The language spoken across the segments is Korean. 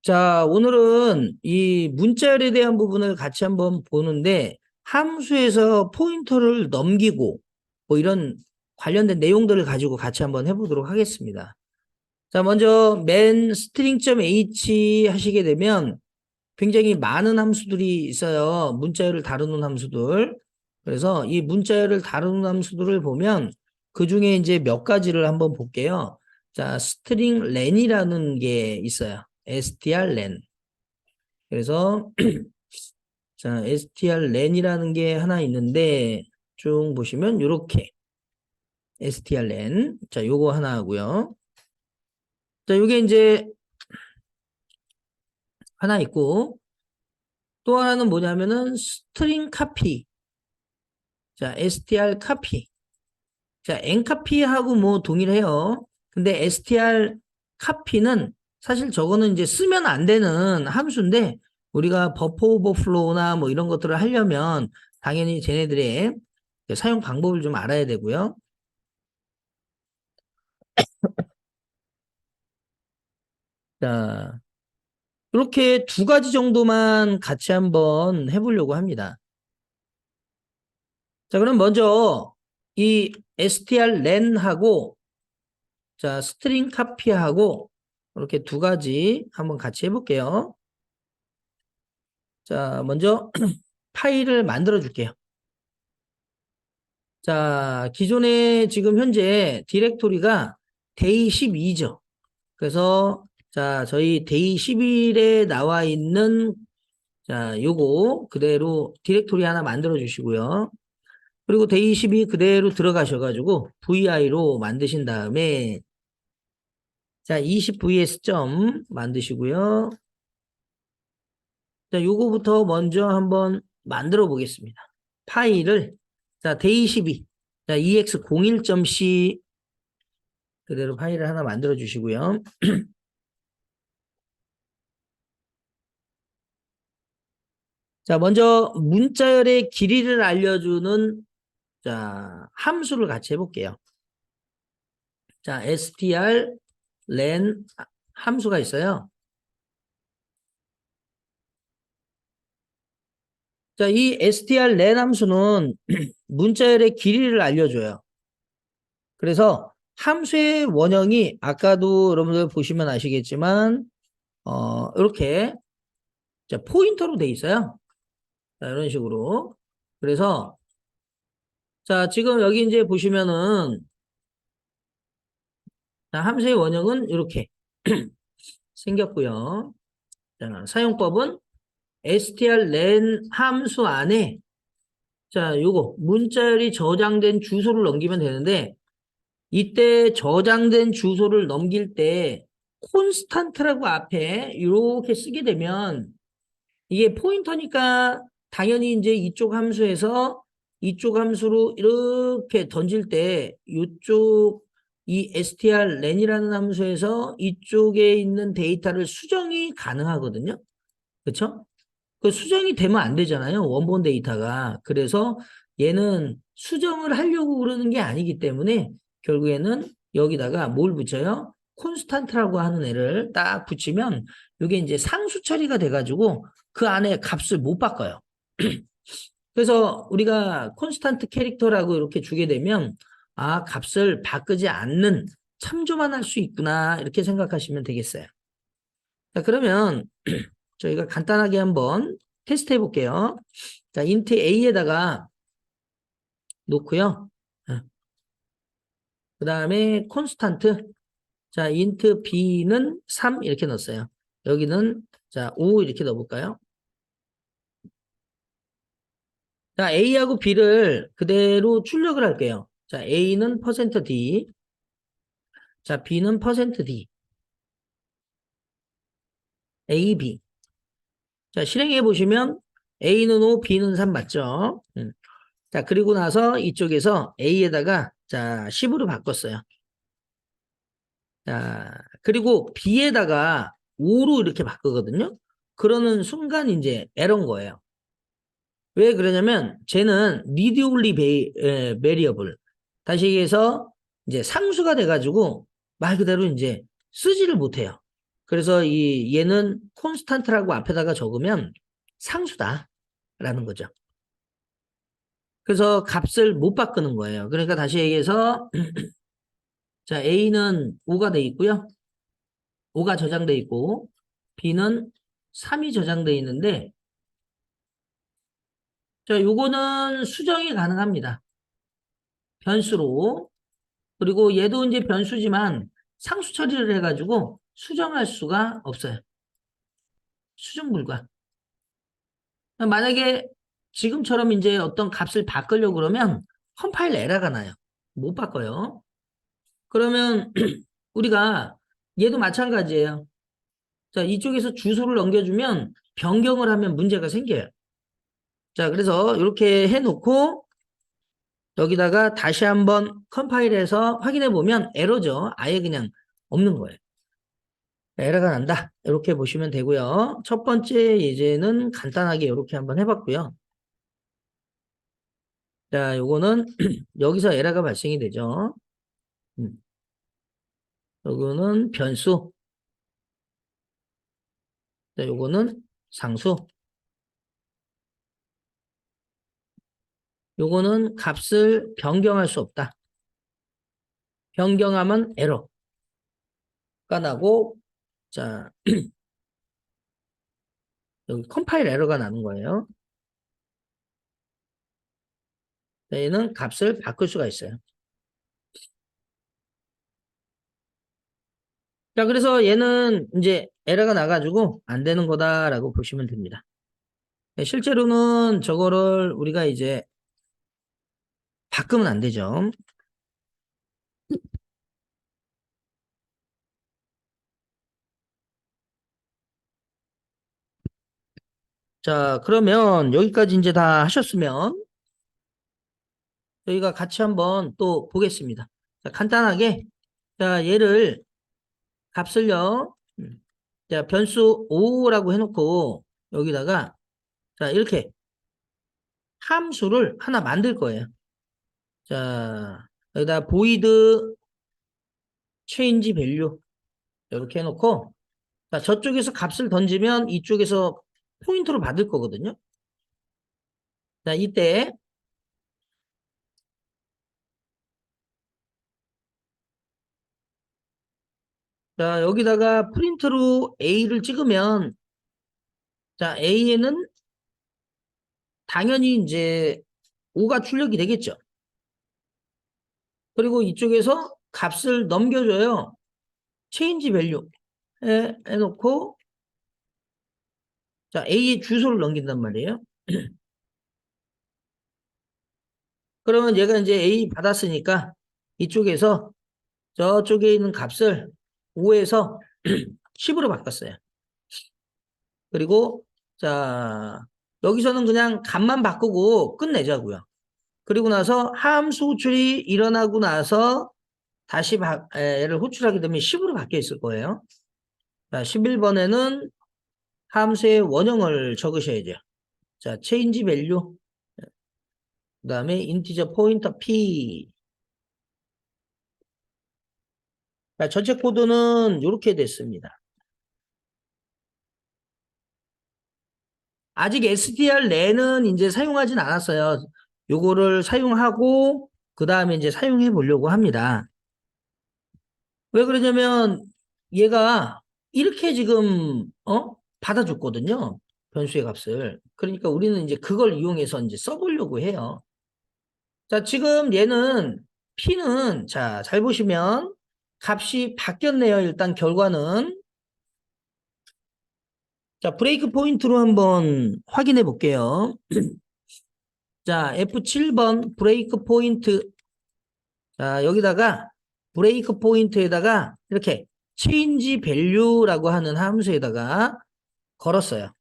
자, 오늘은 이 문자열에 대한 부분을 같이 한번 보는데 함수에서 포인터를 넘기고 뭐 이런 관련된 내용들을 가지고 같이 한번 해보도록 하겠습니다. 자, 먼저 main string.h 하시게 되면 굉장히 많은 함수들이 있어요. 문자열을 다루는 함수들. 그래서 이 문자열을 다루는 함수들을 보면 그 중에 이제 몇 가지를 한번 볼게요. 자, string len이라는 게 있어요. strlen. 그래서 자, strlen이라는 게 하나 있는데 쭉 보시면 요렇게 strlen. 자, 요거 하나 하고요. 자, 요게 이제 하나 있고 또 하나는 뭐냐면은 string copy. 자, str copy. 자,ncopy하고 뭐 동일해요. 근데 str copy는 사실 저거는 이제 쓰면 안 되는 함수인데 우리가 버퍼 오버플로우나 뭐 이런 것들을 하려면 당연히 쟤네들의 사용 방법을 좀 알아야 되고요. 자, 이렇게 두 가지 정도만 같이 한번 해보려고 합니다. 자, 그럼 먼저 이 strlen하고 자, 스트링 카피하고 이렇게 두 가지 한번 같이 해볼게요. 자, 먼저 파일을 만들어 줄게요. 자, 기존에 지금 현재 디렉토리가 데이 12죠. 그래서 자, 저희 데이 11에 나와 있는 자, 요거 그대로 디렉토리 하나 만들어 주시고요. 그리고 데이 12 그대로 들어가셔가지고 vi로 만드신 다음에 자, 20vs 점 만드시고요. 자, 요거부터 먼저 한번 만들어 보겠습니다. 파일을 자, 데이 12 자, ex01.c 그대로 파일을 하나 만들어 주시고요. 자, 먼저 문자열의 길이를 알려주는 자, 함수를 같이 해볼게요. 자, strlen 함수가 있어요. 자, 이 strlen 함수는 문자열의 길이를 알려줘요. 그래서 함수의 원형이 아까도 여러분들 보시면 아시겠지만 이렇게 자, 포인터로 돼 있어요. 자, 이런 식으로. 그래서 자, 지금 여기 이제 보시면은 자, 함수의 원형은 이렇게 생겼고요. 자, 사용법은 strlen 함수 안에 자, 요거 문자열이 저장된 주소를 넘기면 되는데 이때 저장된 주소를 넘길 때 콘스탄트라고 앞에 이렇게 쓰게 되면 이게 포인터니까 당연히 이제 이쪽 함수에서 이쪽 함수로 이렇게 던질 때 이쪽 이 strlen이라는 함수에서 이쪽에 있는 데이터를 수정이 가능하거든요. 그렇죠? 그 수정이 되면 안 되잖아요. 원본 데이터가. 그래서 얘는 수정을 하려고 그러는 게 아니기 때문에 결국에는 여기다가 뭘 붙여요? 콘스탄트라고 하는 애를 딱 붙이면 이게 이제 상수 처리가 돼가지고 그 안에 값을 못 바꿔요. 그래서 우리가 콘스탄트 캐릭터라고 이렇게 주게 되면 아, 값을 바꾸지 않는 참조만 할 수 있구나 이렇게 생각하시면 되겠어요. 자, 그러면 저희가 간단하게 한번 테스트 해볼게요. 자, int a에다가 놓고요. 그 다음에 콘스탄트. 자, int b는 3 이렇게 넣었어요. 여기는 자, 5 이렇게 넣어볼까요? 자, a하고 b를 그대로 출력을 할게요. 자, a는 %d. 자, b는 %d. a, b. 자, 실행해 보시면 a는 5, b는 3 맞죠? 자, 그리고 나서 이쪽에서 a에다가 자, 10으로 바꿨어요. 자, 그리고 b에다가 5로 이렇게 바꾸거든요. 그러는 순간 이제 에러인 거예요. 왜 그러냐면 쟤는 read only variable 다시 얘기해서 이제 상수가 돼가지고 말 그대로 이제 쓰지를 못해요. 그래서 얘는 콘스탄트라고 앞에다가 적으면 상수다라는 거죠. 그래서 값을 못 바꾸는 거예요. 그러니까 다시 얘기해서 자, A는 5가 돼 있고요. 5가 저장돼 있고 B는 3이 저장돼 있는데 자, 요거는 수정이 가능합니다. 변수로. 그리고 얘도 이제 변수지만 상수 처리를 해가지고 수정할 수가 없어요. 수정 불가. 만약에 지금처럼 이제 어떤 값을 바꾸려고 그러면 컴파일 에러가 나요. 못 바꿔요. 그러면 우리가 얘도 마찬가지예요. 자, 이쪽에서 주소를 넘겨주면 변경을 하면 문제가 생겨요. 자, 그래서 이렇게 해놓고 여기다가 다시 한번 컴파일해서 확인해 보면 에러죠. 아예 그냥 없는 거예요. 에러가 난다. 이렇게 보시면 되고요. 첫 번째 예제는 간단하게 이렇게 한번 해봤고요. 자, 요거는 여기서 에러가 발생이 되죠. 요거는 변수. 자, 요거는 상수. 요거는 값을 변경할 수 없다. 변경하면 에러가 나고, 자, 여기 컴파일 에러가 나는 거예요. 자, 얘는 값을 바꿀 수가 있어요. 자, 그래서 얘는 이제 에러가 나가지고 안 되는 거다라고 보시면 됩니다. 실제로는 저거를 우리가 이제 바꾸면 안 되죠. 자, 그러면 여기까지 이제 다 하셨으면 저희가 같이 한번 또 보겠습니다. 자, 간단하게, 자, 얘를 값을요, 자, 변수 5라고 해놓고 여기다가 자, 이렇게 함수를 하나 만들 거예요. 자, 여기다 void change value 이렇게 해놓고 자, 저쪽에서 값을 던지면 이쪽에서 포인트로 받을 거거든요. 자, 이때 자, 여기다가 프린트로 A를 찍으면 자, A에는 당연히 이제 5가 출력이 되겠죠. 그리고 이쪽에서 값을 넘겨줘요. 체인지 밸류 해놓고 자, A의 주소를 넘긴단 말이에요. 그러면 얘가 이제 A 받았으니까 이쪽에서 저쪽에 있는 값을 5에서 10으로 바꿨어요. 그리고 자, 여기서는 그냥 값만 바꾸고 끝내자고요. 그리고 나서 함수 호출이 일어나고 나서 다시 얘를 호출하게 되면 10으로 바뀌어 있을 거예요. 자, 11번에는 함수의 원형을 적으셔야죠. 자, change value. 그 다음에 integer pointer p. 자, 전체 코드는 이렇게 됐습니다. 아직 strlen은 이제 사용하진 않았어요. 요거를 사용하고 그 다음에 이제 사용해 보려고 합니다. 왜 그러냐면 얘가 이렇게 지금 받아줬거든요. 변수의 값을. 그러니까 우리는 이제 그걸 이용해서 이제 써보려고 해요. 자, 지금 얘는 P는 자, 잘 보시면 값이 바뀌었네요. 일단 결과는. 자, 브레이크 포인트로 한번 확인해 볼게요. 자, F7번 브레이크 포인트. 자, 여기다가 브레이크 포인트에다가 이렇게 change value라고 하는 함수에다가 걸었어요.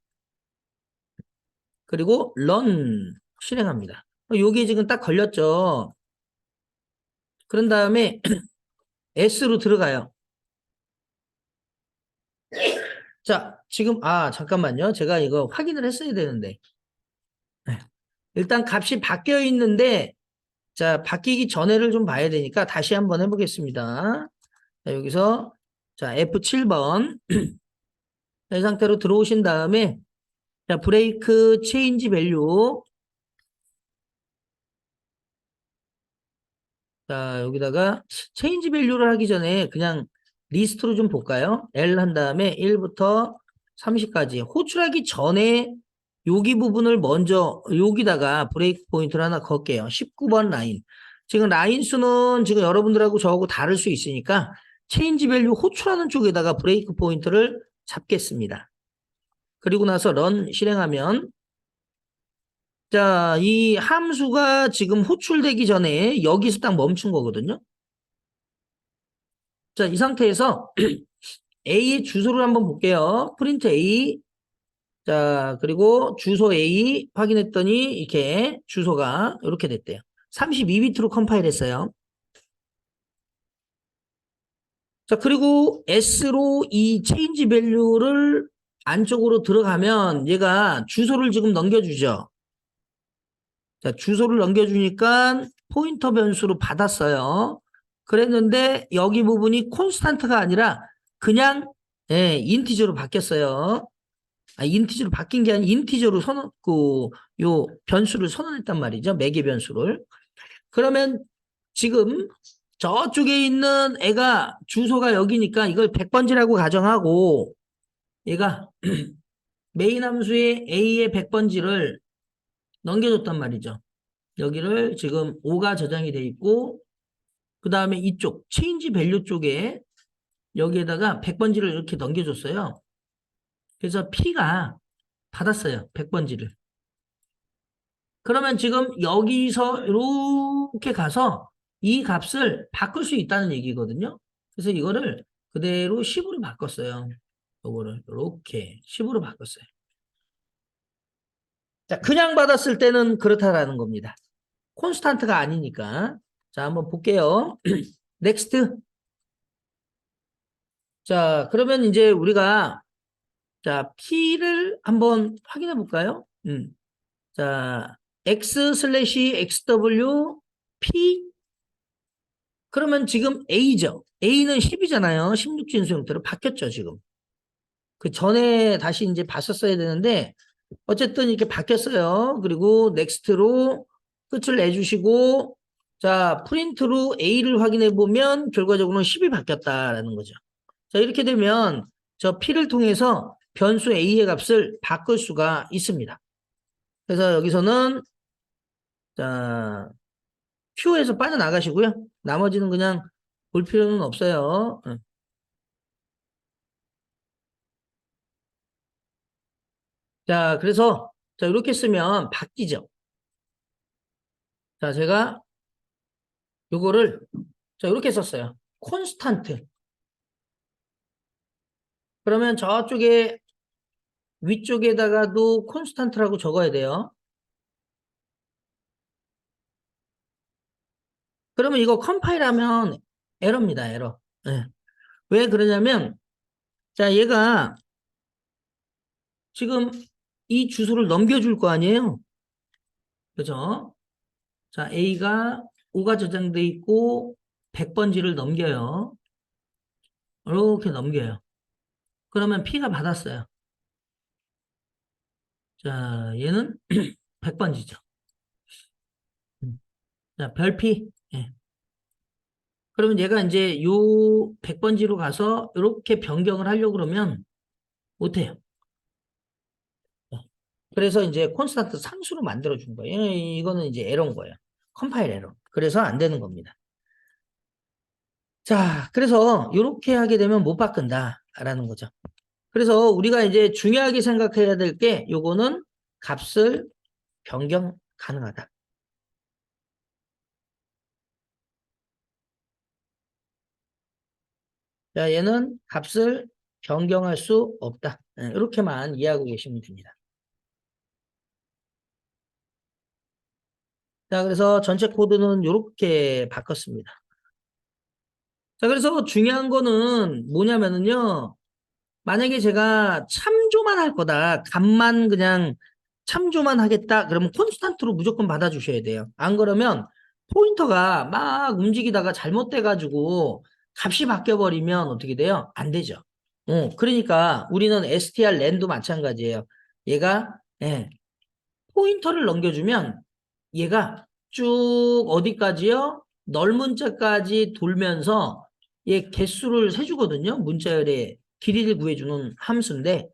그리고 run 실행합니다. 요게 지금 딱 걸렸죠. 그런 다음에 S로 들어가요. 자, 지금 잠깐만요. 제가 이거 확인을 했어야 되는데. 네. 일단 값이 바뀌어 있는데 자, 바뀌기 전에를 좀 봐야 되니까 다시 한번 해보겠습니다. 자, 여기서 자, F7번. 이 상태로 들어오신 다음에, 자, 브레이크 체인지 밸류. 자, 여기다가 체인지 밸류를 하기 전에 그냥 리스트로 좀 볼까요? L 한 다음에 1부터 30까지. 호출하기 전에 여기 부분을 먼저 여기다가 브레이크 포인트를 하나 걸게요. 19번 라인. 지금 라인 수는 지금 여러분들하고 저하고 다를 수 있으니까 체인지 밸류 호출하는 쪽에다가 브레이크 포인트를 잡겠습니다. 그리고 나서 런 실행하면 자, 이 함수가 지금 호출되기 전에 여기서 딱 멈춘 거거든요. 자, 이 상태에서 A의 주소를 한번 볼게요. 프린트 A. 자, 그리고 주소 A 확인했더니 이렇게 주소가 이렇게 됐대요. 32비트로 컴파일 했어요. 자, 그리고 S로 이 체인지 밸류를 안쪽으로 들어가면 얘가 주소를 지금 넘겨주죠. 자, 주소를 넘겨주니까 포인터 변수로 받았어요. 그랬는데 여기 부분이 콘스탄트가 아니라 그냥 인티저로 바뀌었어요. 아, 인티저로 바뀐 게 아니라 인티저로 요 변수를 선언했단 말이죠. 매개 변수를. 그러면 지금 저쪽에 있는 애가 주소가 여기니까 이걸 100번지라고 가정하고 얘가 메인 함수의 A의 100번지를 넘겨줬단 말이죠. 여기를 지금 5가 저장이 돼 있고 그 다음에 이쪽 체인지 밸류 쪽에 여기에다가 100번지를 이렇게 넘겨줬어요. 그래서 P가 받았어요. 100번지를. 그러면 지금 여기서 이렇게 가서 이 값을 바꿀 수 있다는 얘기거든요. 그래서 이거를 그대로 10으로 바꿨어요. 이거를 이렇게 10으로 바꿨어요. 자, 그냥 받았을 때는 그렇다라는 겁니다. 콘스탄트가 아니니까. 자, 한번 볼게요. 넥스트. 자, 그러면 이제 우리가 자, P를 한번 확인해 볼까요? 자, X 슬래시 XW P 그러면 지금 A죠. A는 10이잖아요. 16진수 형태로 바뀌었죠, 지금. 그 전에 다시 이제 봤었어야 되는데 어쨌든 이렇게 바뀌었어요. 그리고 넥스트로 끝을 내주시고 자, 프린트로 A를 확인해 보면 결과적으로는 10이 바뀌었다라는 거죠. 자, 이렇게 되면 저 P를 통해서 변수 A의 값을 바꿀 수가 있습니다. 그래서 여기서는 자, Q에서 빠져나가시고요. 나머지는 그냥 볼 필요는 없어요. 자, 그래서 자, 이렇게 쓰면 바뀌죠. 자, 제가 요거를 자, 이렇게 썼어요. 콘스탄트. 그러면 저쪽에 위쪽에다가도 콘스탄트라고 적어야 돼요. 그러면 이거 컴파일하면 에러입니다. 에러. 네. 왜 그러냐면 자, 얘가 지금 이 주소를 넘겨줄 거 아니에요. 그죠? 자, A가 5가 저장돼 있고 100번지를 넘겨요. 이렇게 넘겨요. 그러면 P가 받았어요. 자, 얘는 100번지죠. 자, 별 P. 예. 그러면 얘가 이제 요 100번지로 가서 이렇게 변경을 하려고 그러면 못해요. 그래서 이제 콘스탄트 상수로 만들어준 거예요. 이거는 이제 에러인 거예요. 컴파일 에러. 그래서 안 되는 겁니다. 자, 그래서 이렇게 하게 되면 못 바꾼다라는 거죠. 그래서 우리가 이제 중요하게 생각해야 될 게 요거는 값을 변경 가능하다. 자, 얘는 값을 변경할 수 없다. 이렇게만 이해하고 계시면 됩니다. 자, 그래서 전체 코드는 이렇게 바꿨습니다. 자, 그래서 중요한 거는 뭐냐면은요. 만약에 제가 참조만 할 거다. 값만 그냥 참조만 하겠다. 그러면 콘스탄트로 무조건 받아주셔야 돼요. 안 그러면 포인터가 막 움직이다가 잘못돼가지고 값이 바뀌어버리면 어떻게 돼요? 안 되죠. 그러니까 우리는 strlen도 마찬가지예요. 얘가 예, 포인터를 넘겨주면 얘가 쭉 어디까지요? 널문자까지 돌면서 얘 개수를 세주거든요. 문자열의 길이를 구해주는 함수인데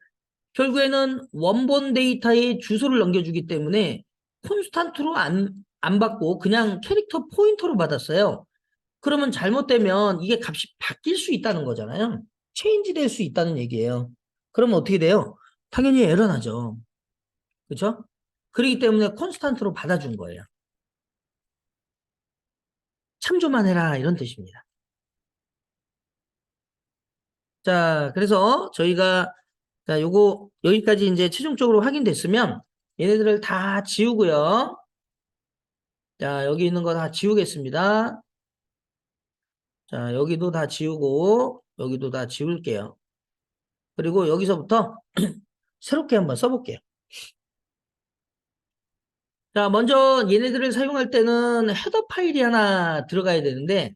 결국에는 원본 데이터의 주소를 넘겨주기 때문에 콘스탄트로 안 받고 그냥 캐릭터 포인터로 받았어요. 그러면 잘못되면 이게 값이 바뀔 수 있다는 거잖아요. 체인지 될 수 있다는 얘기예요. 그러면 어떻게 돼요? 당연히 에러 나죠. 그렇죠? 그렇기 때문에 콘스탄트로 받아준 거예요. 참조만 해라 이런 뜻입니다. 자, 그래서 저희가 자, 요거 여기까지 이제 최종적으로 확인됐으면 얘네들을 다 지우고요. 자, 여기 있는 거 다 지우겠습니다. 자, 여기도 다 지우고 여기도 다 지울게요. 그리고 여기서부터 새롭게 한번 써볼게요. 자, 먼저 얘네들을 사용할 때는 헤더 파일이 하나 들어가야 되는데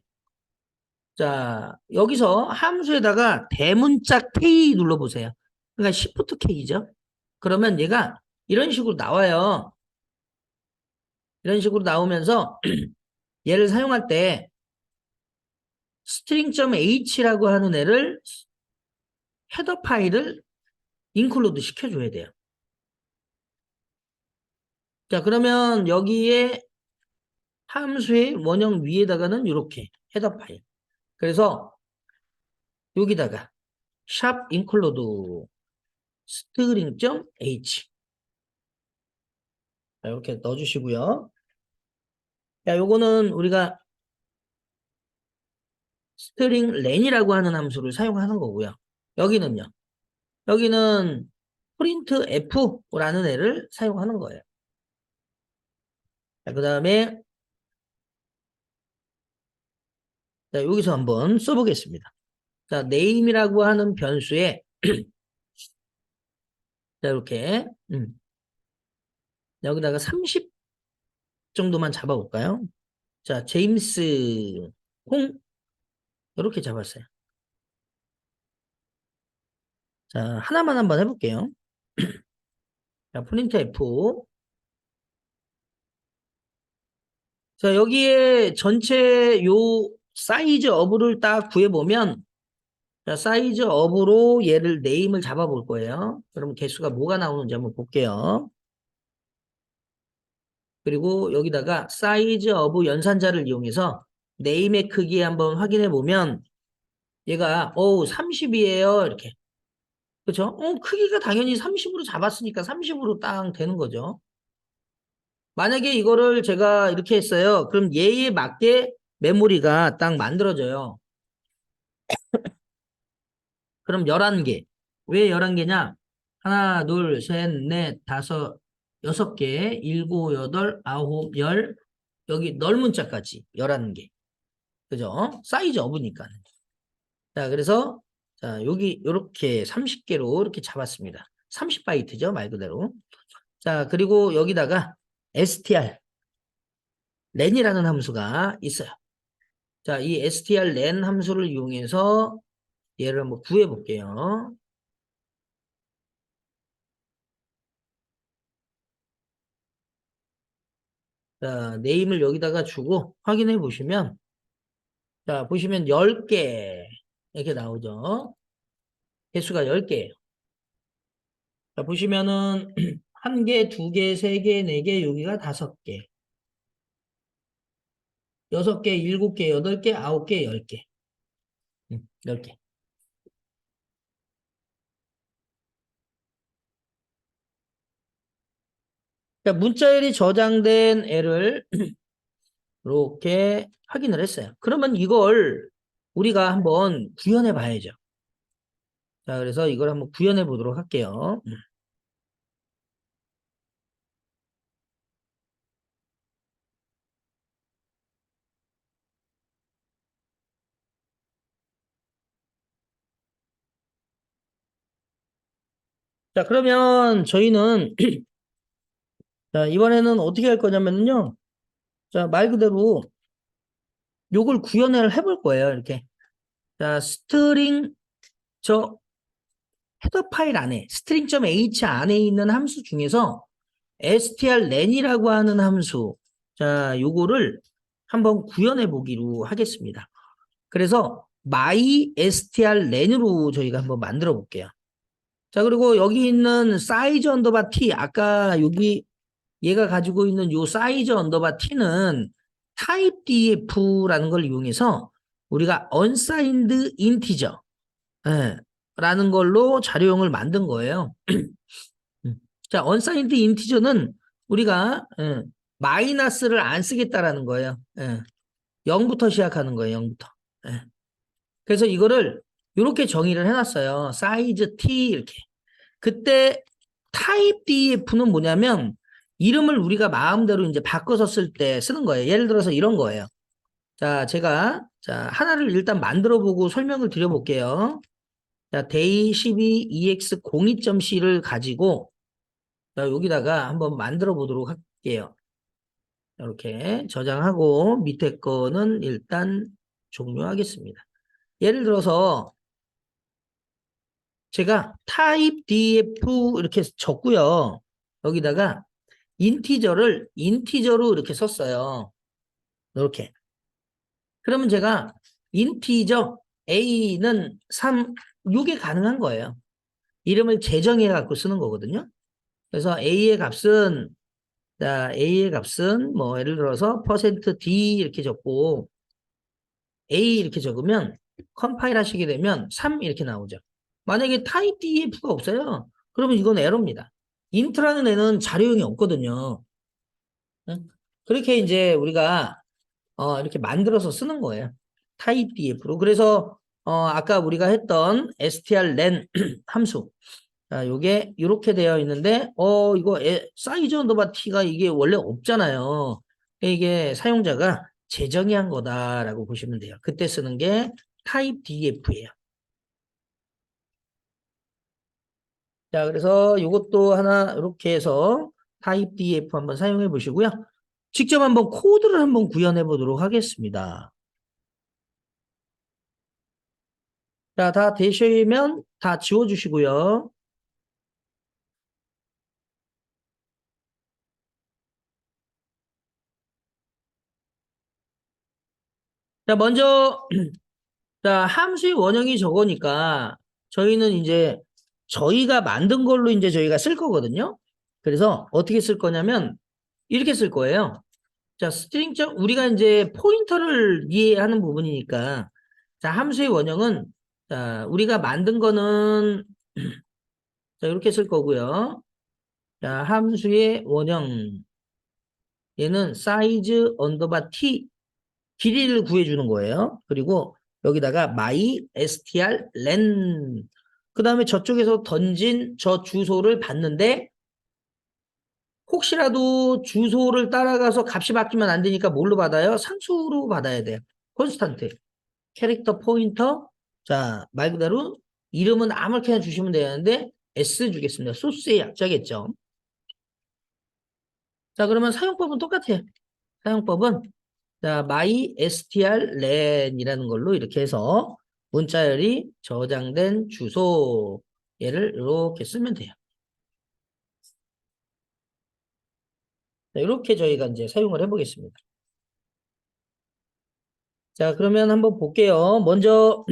자, 여기서 함수에다가 대문자 K 눌러보세요. 그러니까 Shift K죠. 그러면 얘가 이런 식으로 나와요. 이런 식으로 나오면서 얘를 사용할 때 string.h라고 하는 애를 헤더 파일을 인클루드 시켜줘야 돼요. 자, 그러면 여기에 함수의 원형 위에다가는 이렇게 헤더 파일. 그래서 여기다가 샵 include string.h 이렇게 넣어주시고요. 야, 요거는 우리가 string len이라고 하는 함수를 사용하는 거고요. 여기는요. 여기는 printf라는 애를 사용하는 거예요. 자, 그 다음에 여기서 한번 써보겠습니다. 자, name이라고 하는 변수에 자, 이렇게 여기다가 30 정도만 잡아볼까요? 자, 제임스 홍 이렇게 잡았어요. 자, 하나만 한번 해볼게요. 자, 프린트 F. 자, 여기에 전체 요 사이즈 어브를 딱 구해보면 자, 사이즈 업으로 얘를 네임을 잡아볼 거예요. 그럼 개수가 뭐가 나오는지 한번 볼게요. 그리고 여기다가 사이즈 어브 연산자를 이용해서 네임의 크기 한번 확인해 보면 얘가 30이에요. 이렇게. 그렇죠? 크기가 당연히 30으로 잡았으니까 30으로 딱 되는 거죠. 만약에 이거를 제가 이렇게 했어요. 그럼 얘에 맞게 메모리가 딱 만들어져요. 그럼 11개. 왜 11개냐? 하나, 둘, 셋, 넷, 다섯, 6개, 일곱, 여덟, 아홉, 열, 여기 널문자까지 11개. 그죠? 사이즈 업으니까. 자, 그래서, 자, 여기, 요렇게 30개로 이렇게 잡았습니다. 30바이트죠, 말 그대로. 자, 그리고 여기다가 str, len이라는 함수가 있어요. 자, 이 str len 함수를 이용해서 얘를 한번 구해 볼게요. 자, 네임을 여기다가 주고 확인해 보시면, 자, 보시면 10개 이렇게 나오죠. 개수가 10개예요. 자, 보시면은 1개, 2개, 3개, 4개, 여기가 5개, 6개, 7개, 8개, 9개, 10개. 10개. 자, 문자열이 저장된 애를 이렇게 확인을 했어요. 그러면 이걸 우리가 한번 구현해 봐야죠. 자, 그래서 이걸 한번 구현해 보도록 할게요. 자, 그러면 저희는 자, 이번에는 어떻게 할 거냐면요. 자, 말 그대로 요걸 구현을 해볼 거예요. 이렇게. 자, 스트링 저 헤더 파일 안에 string.h 안에 있는 함수 중에서 strlen이라고 하는 함수, 자, 요거를 한번 구현해 보기로 하겠습니다. 그래서 mystrlen으로 저희가 한번 만들어 볼게요. 자, 그리고 여기 있는 size 언더바 t, 아까 여기 얘가 가지고 있는 요 size 언더바 t는 type def라는 걸 이용해서 우리가 unsigned integer, 예, 라는 걸로 자료형을 만든 거예요. 자, unsigned integer는 우리가 마이너스를 안 쓰겠다라는 거예요. 0부터 시작하는 거예요. 0부터. 그래서 이거를 이렇게 정의를 해놨어요. size t 이렇게. 그때 type def는 뭐냐면 이름을 우리가 마음대로 이제 바꿔서 쓸 때 쓰는 거예요. 예를 들어서 이런 거예요. 자, 제가 하나를 일단 만들어 보고 설명을 드려볼게요. 자, day 12 ex02.c를 가지고 자, 여기다가 한번 만들어 보도록 할게요. 이렇게 저장하고 밑에 거는 일단 종료하겠습니다. 예를 들어서 제가 type df 이렇게 적고요. 여기다가 인티저로 이렇게 썼어요. 이렇게. 그러면 제가 인티저 a는 3, 이게 가능한 거예요. 이름을 재정해 갖고 쓰는 거거든요. 그래서 A의 값은 뭐 예를 들어서 %d 이렇게 적고 A 이렇게 적으면 컴파일 하시게 되면 3 이렇게 나오죠. 만약에 타입 DEF가 없어요. 그러면 이건 에러입니다. 인트라는 애는 자료형이 없거든요. 응? 그렇게 이제 우리가 이렇게 만들어서 쓰는 거예요. 타입 DF로. 그래서 아까 우리가 했던 strlen 함수. 자, 요게 이렇게 되어 있는데 이거 사이즈 언더바 t가 이게 원래 없잖아요. 이게 사용자가 재정의 한 거다라고 보시면 돼요. 그때 쓰는 게 타입 df예요. 자, 그래서 이것도 하나 이렇게 해서 타입 df 한번 사용해 보시고요. 직접 한번 코드를 한번 구현해 보도록 하겠습니다. 자, 다 되시면 다 지워 주시고요. 자, 먼저 자, 함수의 원형이 저거니까 저희는 이제 저희가 만든 걸로 이제 저희가 쓸 거거든요. 그래서 어떻게 쓸 거냐면 이렇게 쓸 거예요. 자, 스트링점 우리가 이제 포인터를 이해하는 부분이니까 자, 함수의 원형은 자, 우리가 만든 거는 자, 이렇게 쓸 거고요. 자, 함수의 원형 얘는 size 언더바 t 길이를 구해주는 거예요. 그리고 여기다가 my strlen 그 다음에 저쪽에서 던진 저 주소를 받는데 혹시라도 주소를 따라가서 값이 바뀌면 안 되니까 뭘로 받아요? 상수로 받아야 돼요. 콘스탄트 캐릭터 포인터 자 말 그대로 이름은 아무렇게나 주시면 되는데 S 주겠습니다. 소스의 약자겠죠. 자 그러면 사용법은 똑같아요. 사용법은 자, mystrlen이라는 걸로 이렇게 해서 문자열이 저장된 주소 얘를 이렇게 쓰면 돼요. 자, 이렇게 저희가 이제 사용을 해보겠습니다. 자, 그러면 한번 볼게요. 먼저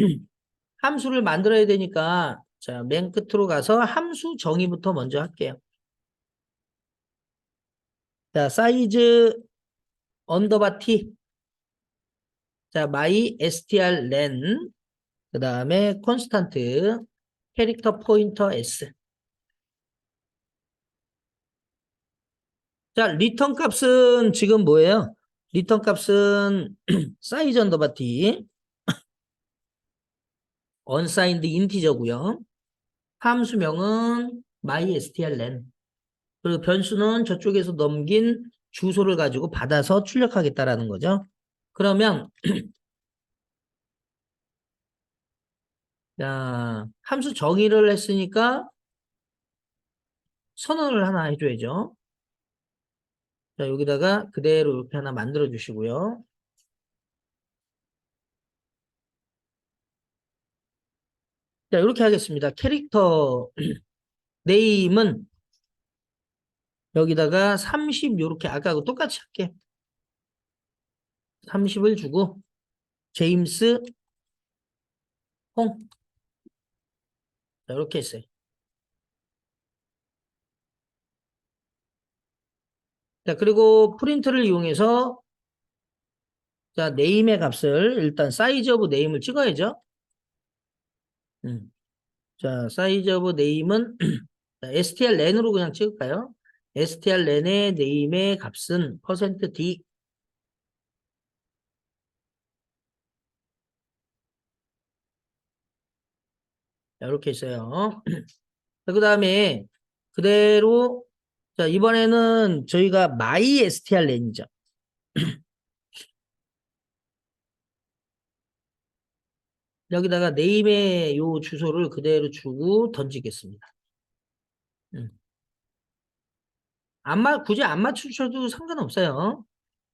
함수를 만들어야 되니까 자, 맨 끝으로 가서 함수 정의부터 먼저 할게요. 자, 사이즈 언더바 t 자, mystrlen 그 다음에 콘스탄트 캐릭터 포인터 s 자, 리턴 값은 지금 뭐예요? 리턴 값은 사이즈 언더바 t 언사인드 인티저고요. 함수명은 mystrlen 그리고 변수는 저쪽에서 넘긴 주소를 가지고 받아서 출력하겠다라는 거죠. 그러면 자, 함수 정의를 했으니까 선언을 하나 해줘야죠. 자, 여기다가 그대로 이렇게 하나 만들어 주시고요. 자, 이렇게 하겠습니다. 캐릭터 네임은 여기다가 30 요렇게 아까하고 똑같이 할게. 30을 주고 제임스 홍. 자, 이렇게 했어요. 자, 그리고 프린트를 이용해서 자, 네임의 값을 일단 사이즈 오브 네임을 찍어야죠. 자, 사이즈 오브 네임은 strlen으로 그냥 찍을까요? strlen의 네임의 값은 %d. 자, 이렇게 있어요. 그 다음에 그대로 자, 이번에는 저희가 my strlen이죠. 여기다가 네임의 요 주소를 그대로 주고 던지겠습니다. 굳이 안 맞추셔도 상관없어요.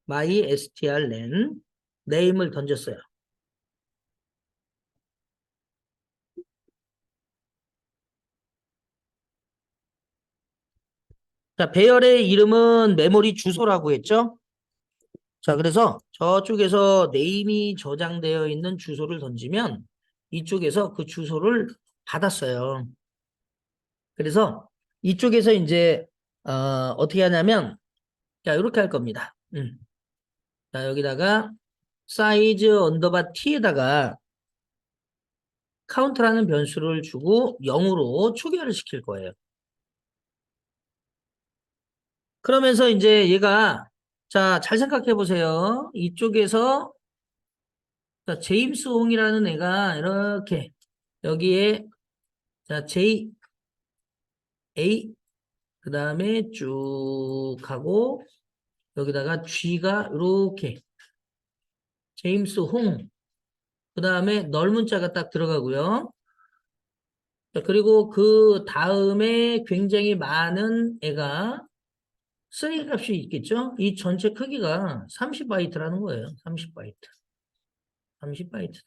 my strlen 네임을 던졌어요. 자, 배열의 이름은 메모리 주소라고 했죠? 자, 그래서 저쪽에서 네임이 저장되어 있는 주소를 던지면 이쪽에서 그 주소를 받았어요. 그래서 이쪽에서 이제 어떻게 하냐면 자, 이렇게 할 겁니다. 자, 여기다가 사이즈 언더바 t에다가 카운트라는 변수를 주고 0으로 초기화를 시킬 거예요. 그러면서 이제 얘가 자, 잘 생각해 보세요. 이쪽에서 자, 제임스 홍이라는 애가 이렇게 여기에 자, J, A 그 다음에 쭉 하고 여기다가 G가 이렇게 제임스 홍 그 다음에 넓은 자가 딱 들어가고요. 자, 그리고 그 다음에 굉장히 많은 애가 쓰레기 값이 있겠죠? 이 전체 크기가 30바이트라는 거예요. 30바이트. 30바이트다.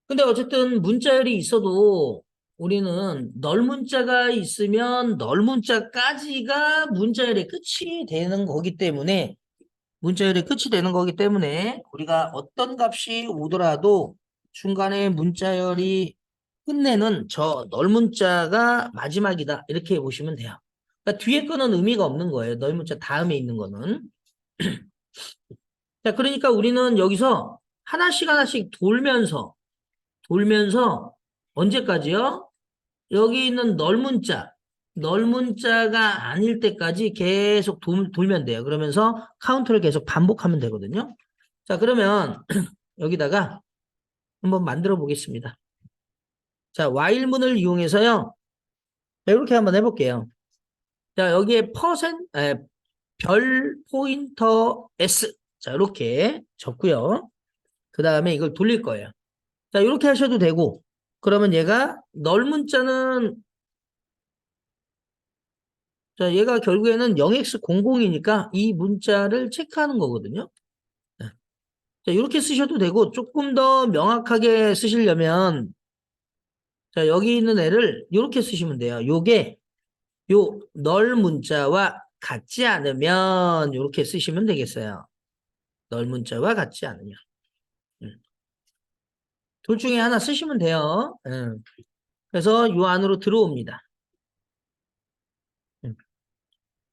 근데 어쨌든 문자열이 있어도 우리는 널문자가 있으면 널문자까지가 문자열의 끝이 되는 거기 때문에 문자열의 끝이 되는 거기 때문에 우리가 어떤 값이 오더라도 중간에 문자열이 끝내는 저 널문자가 마지막이다 이렇게 보시면 돼요. 그러니까 뒤에 거는 의미가 없는 거예요. 널문자 다음에 있는 거는. 자, 그러니까 우리는 여기서 하나씩 하나씩 돌면서 언제까지요? 여기 있는 넓은 자가 아닐 때까지 계속 돌면 돼요. 그러면서 카운트를 계속 반복하면 되거든요. 자, 그러면 여기다가 한번 만들어 보겠습니다. 자, while문을 이용해서요. 이렇게 한번 해볼게요. 자, 여기에 별 포인터 S. 자, 이렇게 적고요. 그 다음에 이걸 돌릴 거예요. 자, 이렇게 하셔도 되고, 그러면 얘가 널문자는 자, 얘가 결국에는 0x00이니까 이 문자를 체크하는 거거든요. 네. 자, 이렇게 쓰셔도 되고 조금 더 명확하게 쓰시려면 자, 여기 있는 애를 이렇게 쓰시면 돼요. 요게 요 널 문자와 같지 않으면 이렇게 쓰시면 되겠어요. 널 문자와 같지 않으면. 음. 둘 중에 하나 쓰시면 돼요. 그래서 요 안으로 들어옵니다.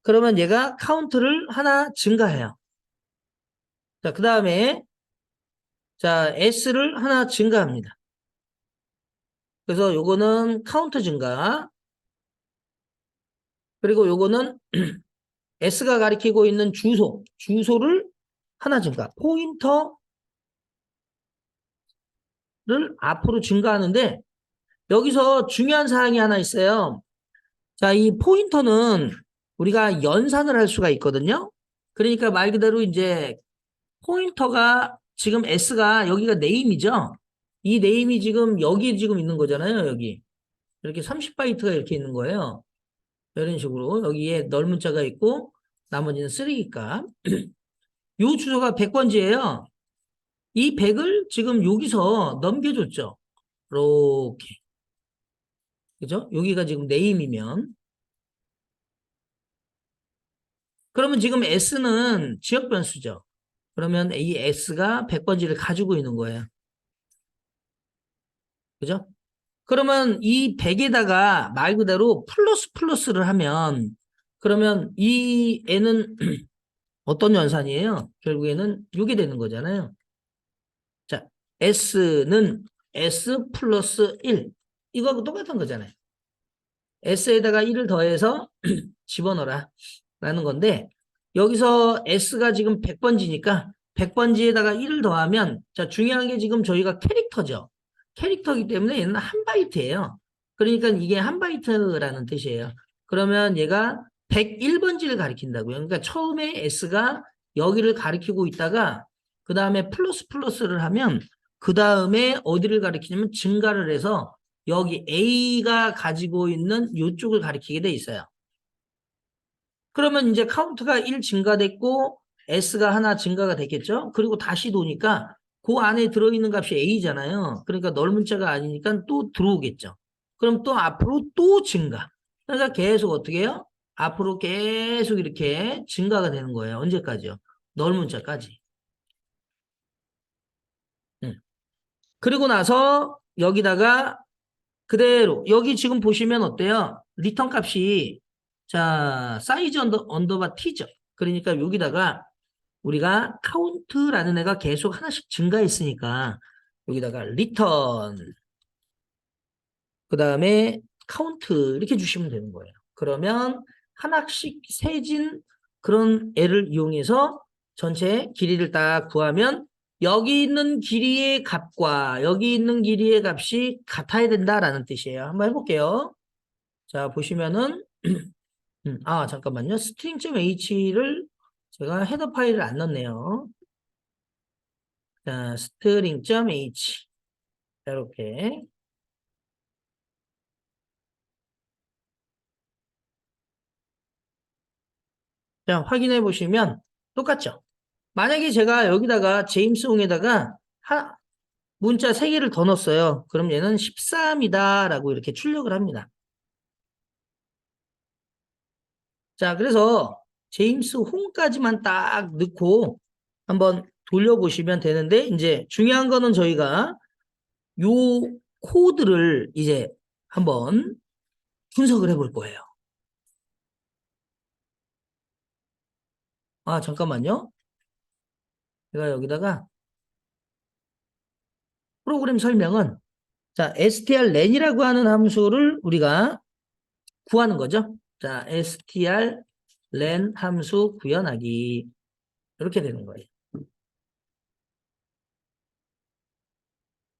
그러면 얘가 카운트를 하나 증가해요. 자, 그 다음에 자, S를 하나 증가합니다. 그래서 요거는 카운트 증가. 그리고 요거는 S가 가리키고 있는 주소를 하나 증가. 포인터를 앞으로 증가하는데 여기서 중요한 사항이 하나 있어요. 자, 이 포인터는 우리가 연산을 할 수가 있거든요. 그러니까 말 그대로 이제 포인터가 지금 S가 여기가 네임이죠. 이 네임이 지금 여기 지금 있는 거잖아요. 여기. 이렇게 30바이트가 이렇게 있는 거예요. 이런 식으로 여기에 넓은 자가 있고 나머지는 쓰레기값. 요 주소가 100번지예요. 이 100을 지금 여기서 넘겨줬죠. 이렇게. 그죠? 여기가 지금 네임이면. 그러면 지금 S는 지역 변수죠. 그러면 이 S가 100번지를 가지고 있는 거예요. 그죠? 그러면 이 100에다가 말 그대로 플러스 플러스를 하면 그러면 이 N은 어떤 연산이에요? 결국에는 6이 되는 거잖아요. 자, S는 S 플러스 1. 이거하고 똑같은 거잖아요. S에다가 1을 더해서 집어넣어라. 라는 건데, 여기서 S가 지금 100번지니까 100번지에다가 1을 더하면, 자, 중요한 게 지금 저희가 캐릭터죠. 캐릭터이기 때문에 얘는 한 바이트예요. 그러니까 이게 한 바이트라는 뜻이에요. 그러면 얘가 101번지를 가리킨다고요. 그러니까 처음에 S가 여기를 가리키고 있다가, 그 다음에 플러스 플러스를 하면, 그 다음에 어디를 가리키냐면 증가를 해서 여기 A가 가지고 있는 이쪽을 가리키게 돼 있어요. 그러면 이제 카운트가 1 증가됐고 S가 하나 증가가 됐겠죠. 그리고 다시 도니까 그 안에 들어있는 값이 A잖아요. 그러니까 넓은 자가 아니니까 또 들어오겠죠. 그럼 또 앞으로 또 증가. 그러니까 계속 어떻게 해요? 앞으로 계속 이렇게 증가가 되는 거예요. 언제까지요? 넓은 자까지. 응. 그리고 나서 여기다가 그대로 여기 지금 보시면 어때요? 리턴 값이 자 사이즈 언더바 t죠. 그러니까 여기다가 우리가 카운트라는 애가 계속 하나씩 증가했으니까 여기다가 리턴 그 다음에 카운트 이렇게 주시면 되는 거예요. 그러면 하나씩 세진 그런 애를 이용해서 전체 길이를 딱 구하면 여기 있는 길이의 값과 여기 있는 길이의 값이 같아야 된다라는 뜻이에요. 한번 해볼게요. 자, 보시면은 잠깐만요. string.h를 제가 헤더 파일을 안 넣었네요. 자, string.h 이렇게 자, 확인해 보시면 똑같죠? 만약에 제가 여기다가 제임스 홍에다가 문자 3개를 더 넣었어요. 그럼 얘는 13이다 라고 이렇게 출력을 합니다. 자, 그래서 제임스 홍까지만 딱 넣고 한번 돌려보시면 되는데 이제 중요한 거는 저희가 요 코드를 이제 한번 분석을 해볼 거예요. 아, 잠깐만요. 제가 여기다가 프로그램 설명은 자, strlen이라고 하는 함수를 우리가 구하는 거죠. 자, strlen 함수 구현하기 이렇게 되는 거예요.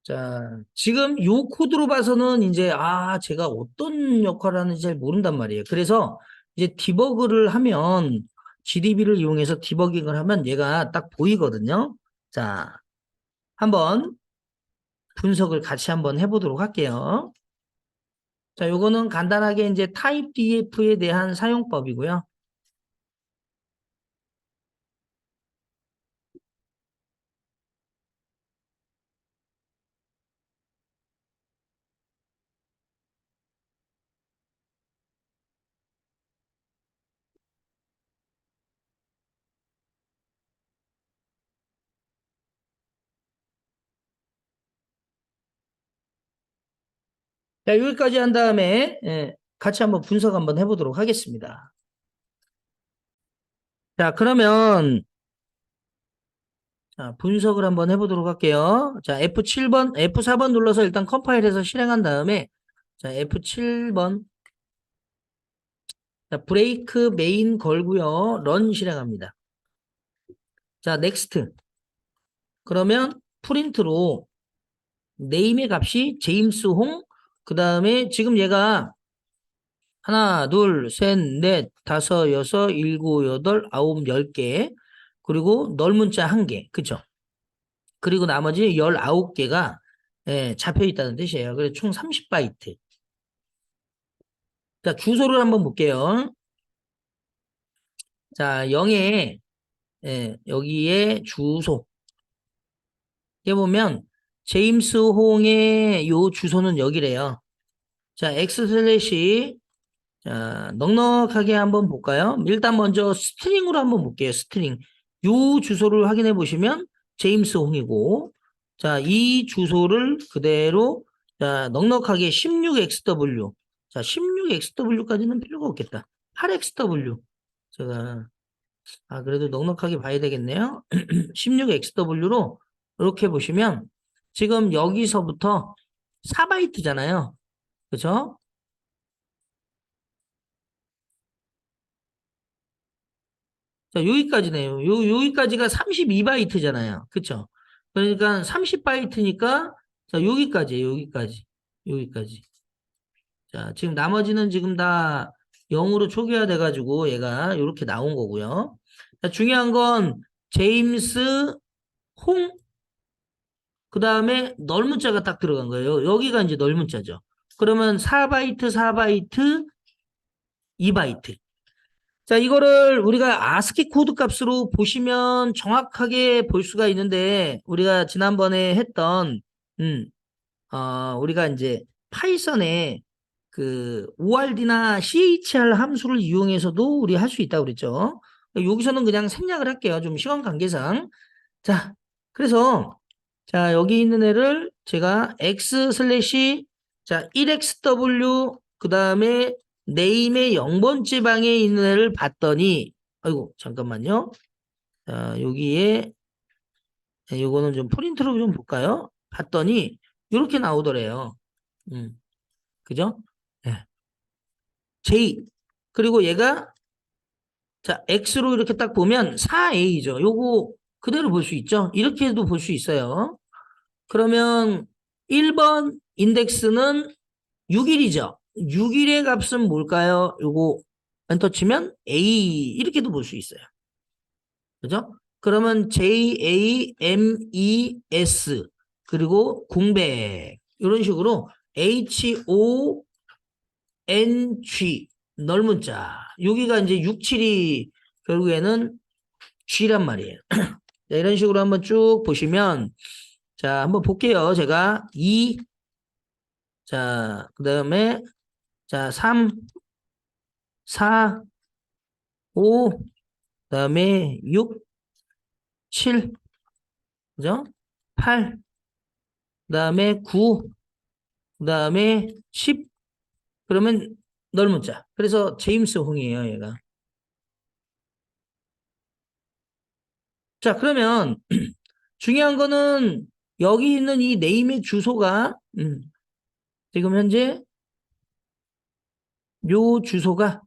자, 지금 요 코드로 봐서는 이제 제가 어떤 역할을 하는지 잘 모른단 말이에요. 그래서 이제 디버그를 하면 GDB를 이용해서 디버깅을 하면 얘가 딱 보이거든요. 자, 한번 분석을 같이 한번 해보도록 할게요. 자, 요거는 간단하게 이제 타입 DF에 대한 사용법이고요. 자, 여기까지 한 다음에 같이 한번 분석 한번 해보도록 하겠습니다. 자, 그러면 자, 분석을 한번 해보도록 할게요. 자, F7번, F4번 눌러서 일단 컴파일해서 실행한 다음에 자, F7번 자, 브레이크 메인 걸고요. 런 실행합니다. 자, 넥스트. 그러면 프린트로 네임의 값이 제임스 홍, 그 다음에 지금 얘가 하나, 둘, 셋, 넷, 다섯, 여섯, 일곱, 여덟, 아홉, 10개. 그리고 널문자 1개. 그죠? 그리고 나머지 19개가 잡혀 있다는 뜻이에요. 그래서 총 30바이트. 자, 주소를 한번 볼게요. 자, 0에 여기에 주소. 보면 제임스 홍의 요 주소는 여기래요. 자, x 슬래시 자, 넉넉하게 한번 볼까요? 일단 먼저 스트링으로 한번 볼게요. 스트링. 요 주소를 확인해 보시면 제임스 홍이고, 자, 이 주소를 그대로 자, 넉넉하게 16XW. 자, 16XW까지는 필요가 없겠다. 8XW. 제가 그래도 넉넉하게 봐야 되겠네요. 16XW로 이렇게 보시면 지금 여기서부터 4바이트잖아요. 그죠? 자, 여기까지네요. 여기까지가 32바이트잖아요. 그쵸? 그러니까 30바이트니까, 자, 여기까지. 여기까지. 자, 지금 나머지는 지금 다 0으로 초기화돼가지고 얘가 이렇게 나온 거고요. 자, 중요한 건, 제임스, 홍, 그 다음에 널문자가 딱 들어간 거예요. 여기가 이제 널문자죠. 그러면 4바이트, 4바이트, 2바이트. 자, 이거를 우리가 아스키 코드 값으로 보시면 정확하게 볼 수가 있는데, 우리가 지난번에 했던, 음, 우리가 이제 파이썬에 그 ORD나 CHR 함수를 이용해서도 우리 할 수 있다고 그랬죠. 여기서는 그냥 생략을 할게요. 좀 시간 관계상. 자, 그래서, 자, 여기 있는 애를 제가 x 슬래시, 자, 1xw, 그 다음에 네임의 0번째 방에 있는 애를 봤더니, 아이고, 잠깐만요. 자, 여기에, 요거는 좀 프린트로 좀 볼까요? 봤더니, 이렇게 나오더래요. 그죠? 네. J. 그리고 얘가, 자, X로 이렇게 딱 보면 4A죠. 요거 그대로 볼 수 있죠? 이렇게도 볼 수 있어요. 그러면 1번 인덱스는 6일이죠. 6일의 값은 뭘까요? 요거 엔터 치면 A 이렇게도 볼 수 있어요. 그죠? 그러면 JAMES 그리고 공백 이런 식으로 HONG 넓은자 여기가 이제 6, 7이 결국에는 G란 말이에요. 자, 이런 식으로 한번 쭉 보시면 자 한번 볼게요. 제가 2 자, 그 다음에, 자, 3, 4, 5, 그 다음에 6, 7, 그죠? 8, 그 다음에 9, 그 다음에 10, 그러면 넓은 자. 그래서 제임스 홍이에요, 얘가. 자, 그러면 중요한 거는 여기 있는 이 네임의 주소가, 지금 현재 요 주소가,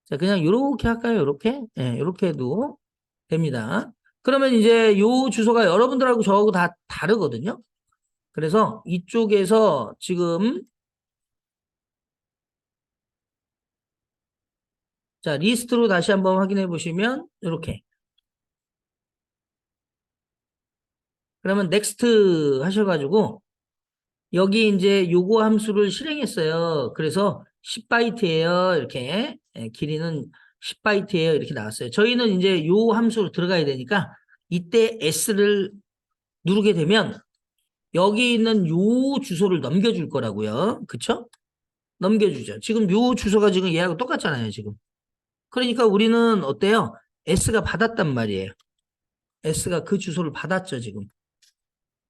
자, 그냥 요렇게 할까요? 요렇게? 예, 요렇게 해도 됩니다. 그러면 이제 요 주소가 여러분들하고 저하고 다 다르거든요. 그래서 이쪽에서 지금 자 리스트로 다시 한번 확인해 보시면 이렇게 그러면 넥스트 하셔가지고 여기 이제 요거 함수를 실행했어요. 그래서 10바이트예요. 이렇게 길이는 10바이트예요. 이렇게 나왔어요. 저희는 이제 요 함수로 들어가야 되니까 이때 S를 누르게 되면 여기 있는 요 주소를 넘겨줄 거라고요. 그쵸? 넘겨주죠. 지금 요 주소가 지금 얘하고 똑같잖아요. 지금. 그러니까 우리는 어때요? S가 받았단 말이에요. S가 그 주소를 받았죠, 지금.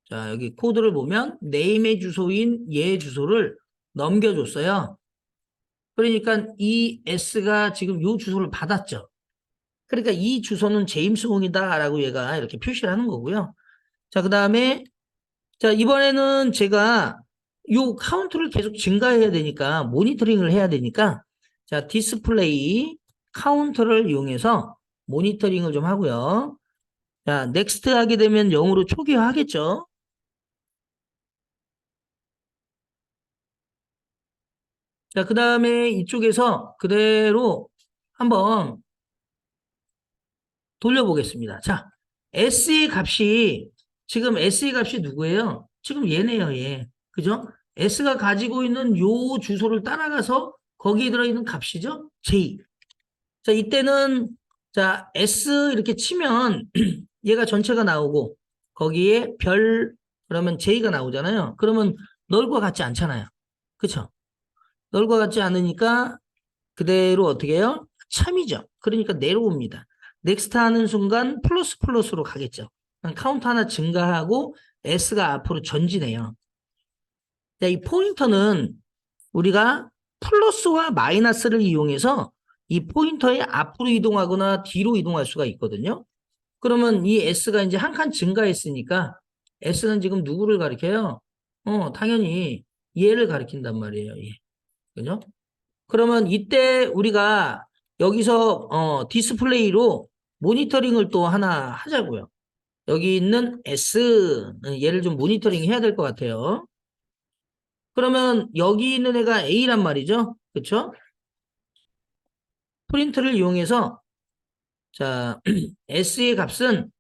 자, 여기 코드를 보면 네임의 주소인 얘 주소를 넘겨줬어요. 그러니까 이 S가 지금 요 주소를 받았죠. 그러니까 이 주소는 제임스 홍이다라고 얘가 이렇게 표시를 하는 거고요. 자, 그 다음에 자, 이번에는 제가 요 카운트를 계속 증가해야 되니까 모니터링을 해야 되니까 자, 디스플레이 카운터를 이용해서 모니터링을 좀 하고요. 자, 넥스트 하게 되면 0으로 초기화하겠죠. 자, 그 다음에 이쪽에서 그대로 한번 돌려보겠습니다. 자, S의 값이 지금 S의 값이 누구예요? 지금 얘네요, 얘. 그죠? S가 가지고 있는 요 주소를 따라가서 거기에 들어있는 값이죠? J. 자, 이때는 자, S 이렇게 치면 얘가 전체가 나오고 거기에 별 그러면 J가 나오잖아요. 그러면 널과 같지 않잖아요. 그쵸? 널과 같지 않으니까 그대로 어떻게 해요? 참이죠. 그러니까 내려옵니다. 넥스트 하는 순간 플러스 플러스로 가겠죠. 카운트 하나 증가하고 S가 앞으로 전진해요. 자, 이 포인터는 우리가 플러스와 마이너스를 이용해서 이 포인터의 앞으로 이동하거나 뒤로 이동할 수가 있거든요. 그러면 이 S가 이제 한 칸 증가했으니까 S는 지금 누구를 가리켜요? 당연히 얘를 가리킨단 말이에요. 얘. 그죠? 그러면 이때 우리가 여기서 디스플레이로 모니터링을 또 하나 하자고요. 여기 있는 S 얘를 좀 모니터링 해야 될 것 같아요. 그러면 여기 있는 애가 A란 말이죠. 그렇죠? 프린트를 이용해서 자 S의 값은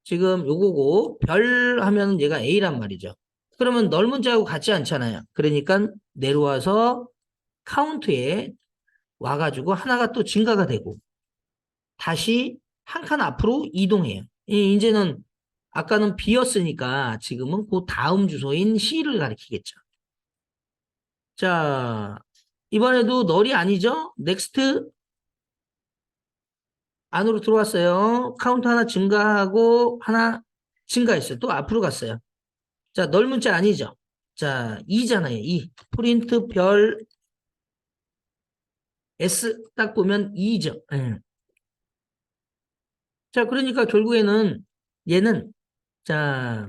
지금 요거고 별 하면 얘가 A란 말이죠. 그러면 널 문자하고 같지 않잖아요. 그러니까 내려와서 카운트에 와가지고 하나가 또 증가가 되고 다시 한 칸 앞으로 이동해요. 이제는 아까는 B였으니까 지금은 그 다음 주소인 C를 가리키겠죠. 자, 이번에도 널이 아니죠? 넥스트 안으로 들어왔어요. 카운트 하나 증가하고 하나 증가했어요. 또 앞으로 갔어요. 자, 널 문자 아니죠? 자, 2잖아요. 2. 프린트 별 S 딱 보면 2죠. 예. 자, 그러니까 결국에는 얘는 자,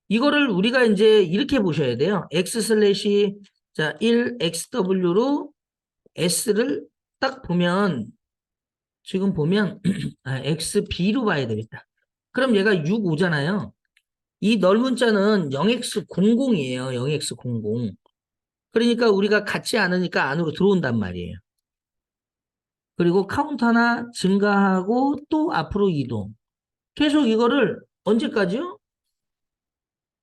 이거를 우리가 이제 이렇게 보셔야 돼요. X 슬래시 자, 1 XW로 S를 딱 보면 지금 보면 XB로 봐야 되겠다. 그럼 얘가 6, 5잖아요. 이 넓은 자는 0x00이에요. 0x00. 그러니까 우리가 같지 않으니까 안으로 들어온단 말이에요. 그리고 카운트 하나 증가하고 또 앞으로 이동. 계속 이거를 언제까지요?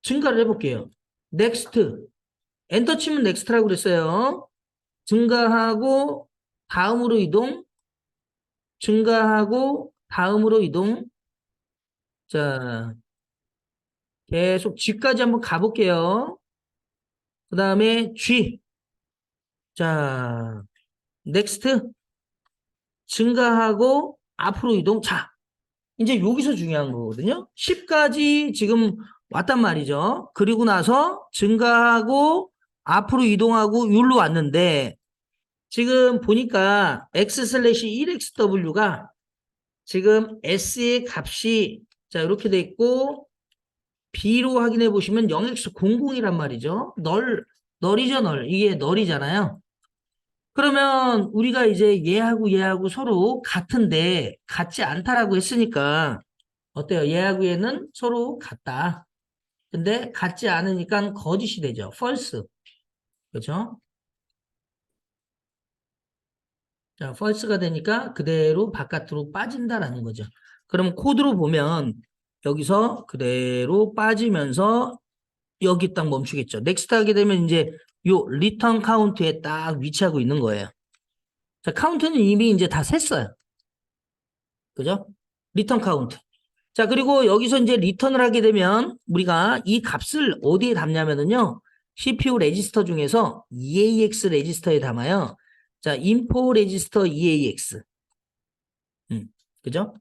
증가를 해볼게요. 넥스트. 엔터 치면 넥스트라고 그랬어요. 증가하고 다음으로 이동. 증가하고 다음으로 이동. 자, 계속 G까지 한번 가볼게요. 그 다음에 G. 자, 넥스트. 증가하고 앞으로 이동. 자, 이제 여기서 중요한 거거든요. 10까지 지금 왔단 말이죠. 그리고 나서 증가하고 앞으로 이동하고 여기로 왔는데 지금 보니까 x 슬래시 1xw가 지금 s의 값이 자 이렇게 돼 있고 b로 확인해 보시면 0x00이란 말이죠. 널이죠, 널. 이게 널이잖아요. 그러면 우리가 이제 얘하고 서로 같은데 같지 않다라고 했으니까 어때요? 얘하고 얘는 서로 같다. 근데 같지 않으니까 거짓이 되죠. false. 그렇죠? 자, false가 되니까 그대로 바깥으로 빠진다라는 거죠. 그럼 코드로 보면 여기서 그대로 빠지면서 여기 딱 멈추겠죠. 넥스트 하게 되면 이제 요 리턴 카운트에 딱 위치하고 있는 거예요. 자, 카운트는 이미 이제 다 셌어요. 그죠? 리턴 카운트. 자, 그리고 여기서 이제 리턴을 하게 되면 우리가 이 값을 어디에 담냐면은요. CPU 레지스터 중에서 EAX 레지스터에 담아요. 자, info 레지스터 EAX. 그죠?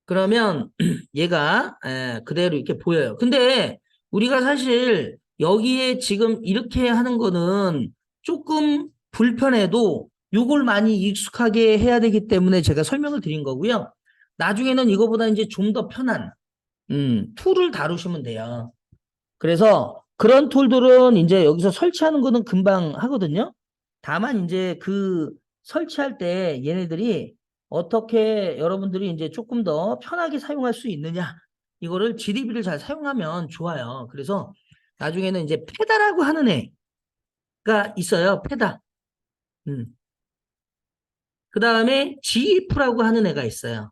그러면 얘가 그대로 이렇게 보여요. 근데 우리가 사실 여기에 지금 이렇게 하는 거는 조금 불편해도 이걸 많이 익숙하게 해야 되기 때문에 제가 설명을 드린 거고요. 나중에는 이거보다 이제 좀 더 편한 툴을 다루시면 돼요. 그래서 그런 툴들은 이제 여기서 설치하는 거는 금방 하거든요. 다만 이제 그 설치할 때 얘네들이 어떻게 여러분들이 이제 조금 더 편하게 사용할 수 있느냐. 이거를 GDB를 잘 사용하면 좋아요. 그래서 나중에는 이제 페다라고 하는 애가 있어요. 페다. 음. 그 다음에 GF라고 하는 애가 있어요.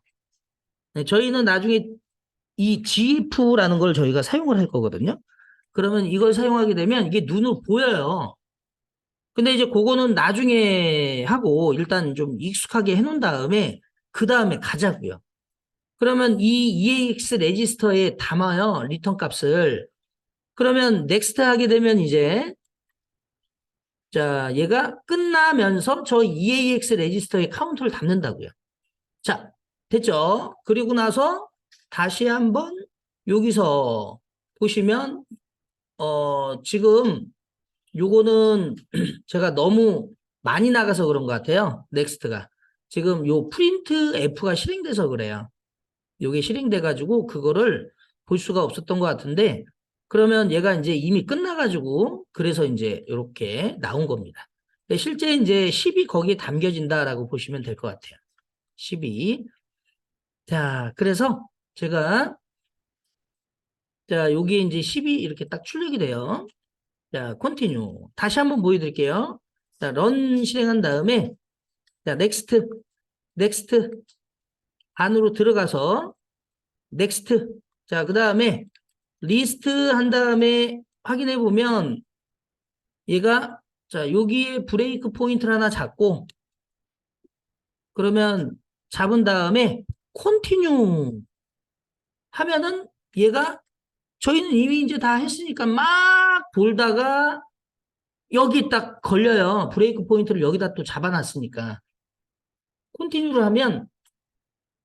네, 저희는 나중에 이 GF라는 걸 저희가 사용을 할 거거든요. 그러면 이걸 사용하게 되면 이게 눈으로 보여요. 근데 이제 그거는 나중에 하고 일단 좀 익숙하게 해놓은 다음에 그 다음에 가자고요. 그러면 이 EAX 레지스터에 담아요. 리턴 값을. 그러면 넥스트 하게 되면 이제 자, 얘가 끝나면서 저 EAX 레지스터에 카운트를 담는다고요. 자, 됐죠? 그리고 나서 다시 한번 여기서 보시면 지금 요거는 제가 너무 많이 나가서 그런 것 같아요. 넥스트가. 지금 요 프린트 F가 실행돼서 그래요. 요게 실행돼가지고 그거를 볼 수가 없었던 것 같은데 그러면 얘가 이제 이미 끝나가지고 그래서 이제 이렇게 나온 겁니다. 근데 실제 이제 10이 거기에 담겨진다라고 보시면 될 것 같아요. 10이. 자, 그래서 제가 자, 여기 이제 10이 이렇게 딱 출력이 돼요. 자, 컨티뉴. 다시 한번 보여드릴게요. 자, 런 실행한 다음에 자, 넥스트, 넥스트 안으로 들어가서 넥스트. 자, 그 다음에 리스트 한 다음에 확인해 보면 얘가 자, 여기에 브레이크 포인트를 하나 잡고 그러면 잡은 다음에 컨티뉴 하면은 얘가 저희는 이미 이제 다 했으니까 막 돌다가 여기 딱 걸려요. 브레이크 포인트를 여기다 또 잡아놨으니까. 컨티뉴를 하면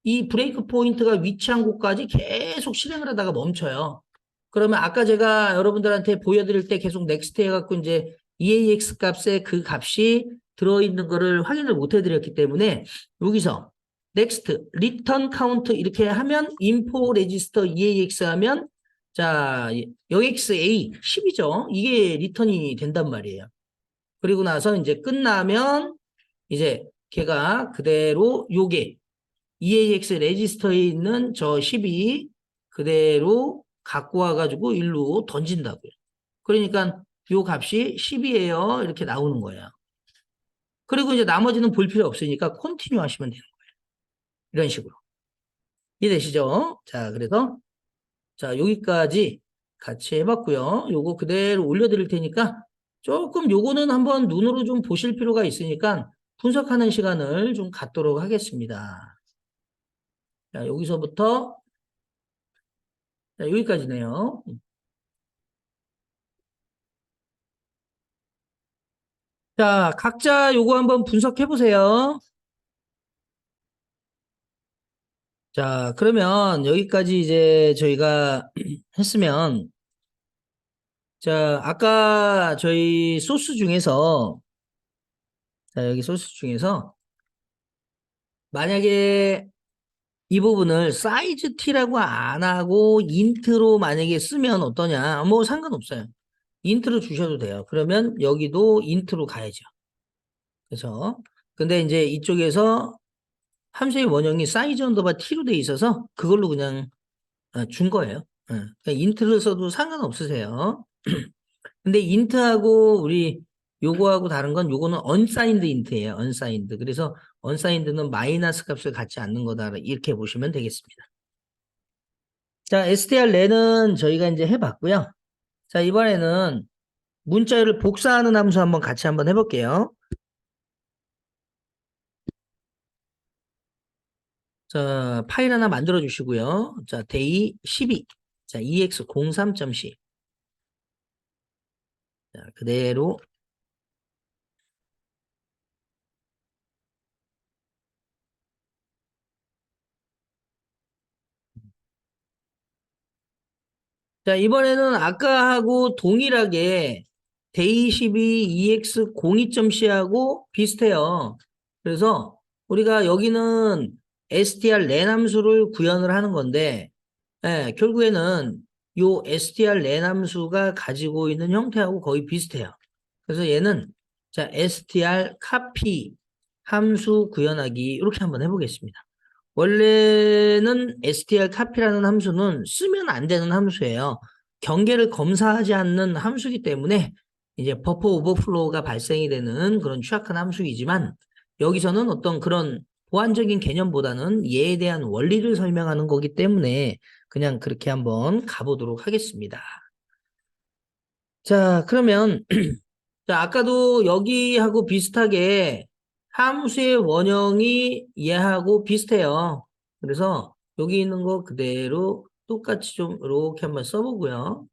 이 브레이크 포인트가 위치한 곳까지 계속 실행을 하다가 멈춰요. 그러면 아까 제가 여러분들한테 보여드릴 때 계속 넥스트 해갖고 이제 EAX 값에 그 값이 들어있는 거를 확인을 못 해드렸기 때문에 여기서 넥스트, 리턴 카운트 이렇게 하면 인포 레지스터 EAX 하면 자, 여XA 10이죠. 이게 리턴이 된단 말이에요. 그리고 나서 이제 끝나면 이제 걔가 그대로 요게 EAX 레지스터에 있는 저 10이 그대로 갖고 와가지고 일로 던진다고요. 그러니까 요 값이 10이에요. 이렇게 나오는 거예요. 그리고 이제 나머지는 볼 필요 없으니까 컨티뉴 하시면 되는 거예요. 이런 식으로. 이해되시죠? 자, 그래서 자, 여기까지 같이 해봤고요. 요거 그대로 올려드릴 테니까 조금 요거는 한번 눈으로 좀 보실 필요가 있으니까 분석하는 시간을 좀 갖도록 하겠습니다. 자, 여기서부터 자, 여기까지네요. 자, 각자 요거 한번 분석해 보세요. 자, 그러면 여기까지 이제 저희가 했으면 자, 아까 저희 소스 중에서 자, 여기 소스 중에서 만약에 이 부분을 사이즈 T라고 안 하고 인트로 만약에 쓰면 어떠냐? 뭐 상관없어요. 인트로 주셔도 돼요. 그러면 여기도 인트로 가야죠. 그래서 근데 이제 이쪽에서 함수의 원형이 사이즈 언더바 T로 돼 있어서 그걸로 그냥 준 거예요. 그러니까 인트를 써도 상관없으세요. 근데 인트하고 우리 요거하고 다른 건 요거는 unsigned int예요. unsigned. 그래서 unsigned는 마이너스 값을 갖지 않는 거다. 이렇게 보시면 되겠습니다. 자, strlen은 저희가 이제 해봤고요. 자, 이번에는 문자열을 복사하는 함수 한번 같이 한번 해볼게요. 자, 파일 하나 만들어 주시고요. 자, day 12. 자, ex03.c. 자, 그대로. 자, 이번에는 아까하고 동일하게 day 12 ex02.c하고 비슷해요. 그래서 우리가 여기는 strlen 함수를 구현을 하는 건데, 예, 결국에는 요 strlen 함수가 가지고 있는 형태하고 거의 비슷해요. 그래서 얘는 자, str copy 함수 구현하기 이렇게 한번 해보겠습니다. 원래는 str copy라는 함수는 쓰면 안 되는 함수예요. 경계를 검사하지 않는 함수이기 때문에 이제 버퍼 오버플로우가 발생이 되는 그런 취약한 함수이지만 여기서는 어떤 그런 보안적인 개념보다는 얘에 대한 원리를 설명하는 거기 때문에 그냥 그렇게 한번 가보도록 하겠습니다. 자, 그러면 자, 아까도 여기하고 비슷하게 함수의 원형이 얘하고 비슷해요. 그래서 여기 있는 거 그대로 똑같이 좀 이렇게 한번 써보고요.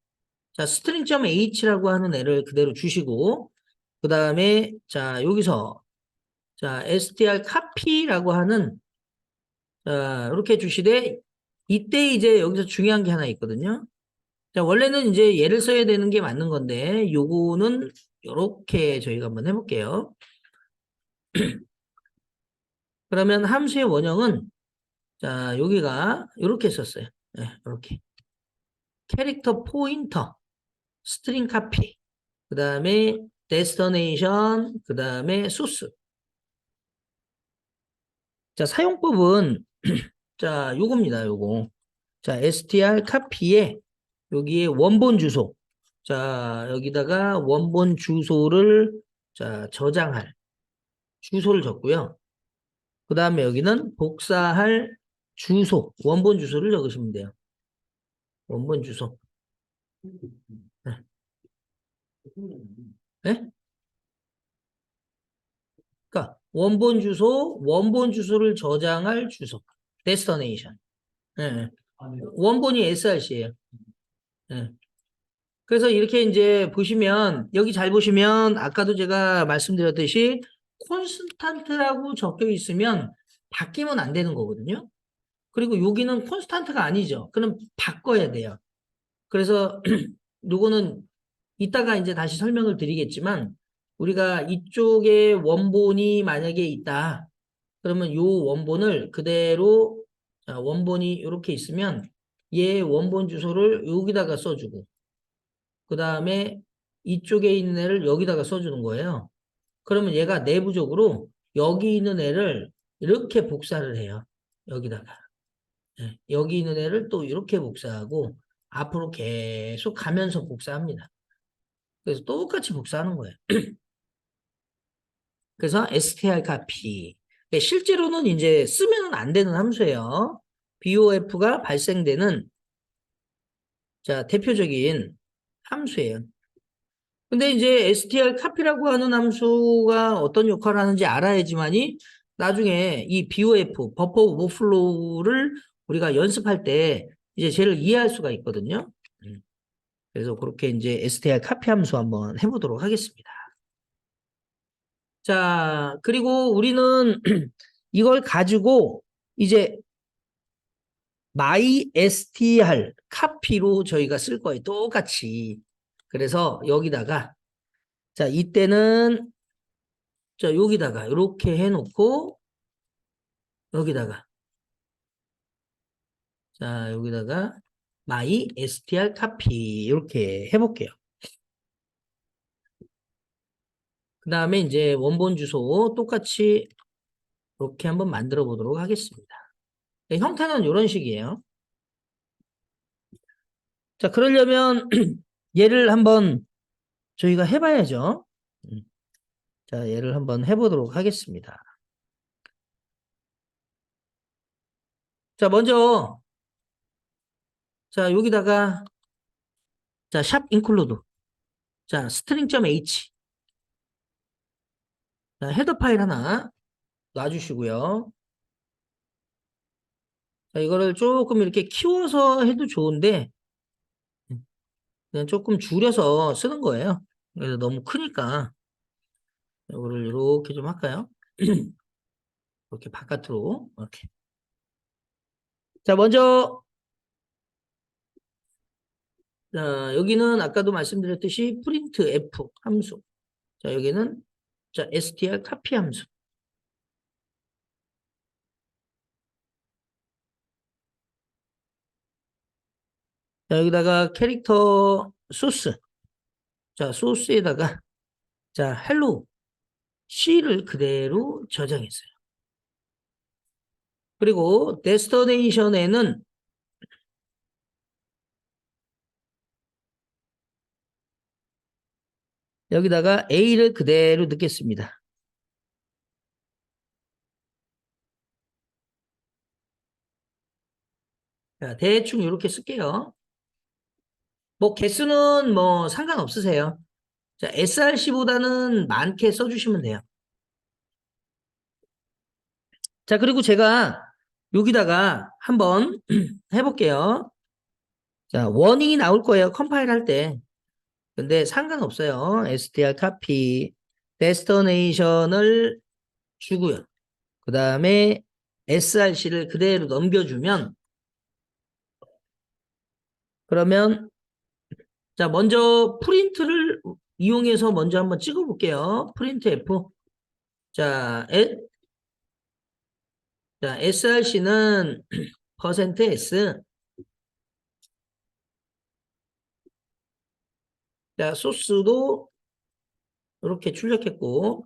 자, string.h라고 하는 애를 그대로 주시고, 그 다음에, 자, 여기서, 자, str copy라고 하는, 자, 이렇게 주시되, 이때 이제 여기서 중요한 게 하나 있거든요. 자, 원래는 이제 얘를 써야 되는 게 맞는 건데, 요거는 요렇게 저희가 한번 해볼게요. 그러면 함수의 원형은, 자, 여기가 요렇게 썼어요. 네, 요렇게. 캐릭터 포인터, 스트링 카피, 그 다음에 데스티네이션, 그 다음에 소스. 자, 사용법은 자, 요겁니다. 요거. 자, str 카피에 여기에 원본 주소. 자, 여기다가 원본 주소를 자, 저장할 주소를 적고요. 그 다음에 여기는 복사할 주소, 원본 주소를 적으시면 돼요. 원본 주소. 네? 네? 그러니까 원본 주소를 저장할 주소. 데스티네이션. 예, 예. 원본이 src예요. 예. 그래서 이렇게 이제 보시면 여기 잘 보시면 아까도 제가 말씀드렸듯이 콘스탄트라고 적혀 있으면 바뀌면 안 되는 거거든요. 그리고 여기는 콘스탄트가 아니죠. 그럼 바꿔야 돼요. 그래서 요거는 이따가 이제 다시 설명을 드리겠지만 우리가 이쪽에 원본이 만약에 있다. 그러면 요 원본을 그대로 자, 원본이 이렇게 있으면 얘 원본 주소를 여기다가 써주고 그 다음에 이쪽에 있는 애를 여기다가 써주는 거예요. 그러면 얘가 내부적으로 여기 있는 애를 이렇게 복사를 해요. 여기다가. 예, 여기 있는 애를 또 이렇게 복사하고 앞으로 계속 가면서 복사합니다. 그래서 똑같이 복사하는 거예요. 그래서 str copy. 실제로는 이제 쓰면 안 되는 함수예요. BOF가 발생되는 자, 대표적인 함수예요. 근데 이제 str copy라고 하는 함수가 어떤 역할을 하는지 알아야지만이 나중에 이 BOF, 버퍼 오버플로우를 우리가 연습할 때 이제 쟤를 이해할 수가 있거든요. 그래서 그렇게 이제 str copy 함수 한번 해보도록 하겠습니다. 자, 그리고 우리는 이걸 가지고 이제 MySTR 카피로 저희가 쓸 거예요. 똑같이. 그래서 여기다가 자, 이때는 자, 여기다가 이렇게 해놓고 여기다가 자, 여기다가 MySTR 카피 이렇게 해볼게요. 그 다음에 이제 원본 주소 똑같이 이렇게 한번 만들어 보도록 하겠습니다. 네, 형태는 이런 식이에요. 자, 그러려면 얘를 한번 저희가 해봐야죠. 자, 얘를 한번 해보도록 하겠습니다. 자, 먼저 자, 여기다가 자, 샵 인클루드 자, string.h 자, 헤더 파일 하나 놔주시고요. 자, 이거를 조금 이렇게 키워서 해도 좋은데 그냥 조금 줄여서 쓰는 거예요. 그래서 너무 크니까 이거를 이렇게 좀 할까요? 이렇게 바깥으로 이렇게. 자, 먼저 자, 여기는 아까도 말씀드렸듯이 print f 함수. 자, 여기는 자, str copy 함수. 자, 여기다가 캐릭터 소스. 자, 소스에다가 자, hello C를 그대로 저장했어요. 그리고 destination에는 여기다가 A를 그대로 넣겠습니다. 자, 대충 이렇게 쓸게요. 뭐 개수는 뭐 상관없으세요. 자, src보다는 많게 써주시면 돼요. 자, 그리고 제가 여기다가 한번 해볼게요. 자, 워닝이 나올 거예요. 컴파일 할 때. 근데 상관없어요. str copy destination을 주고요. 그 다음에 src를 그대로 넘겨주면 그러면 자 먼저 프린트를 이용해서 먼저 한번 찍어 볼게요. 프린트 F. 자, src는 %s. 자, 소스도 이렇게 출력했고,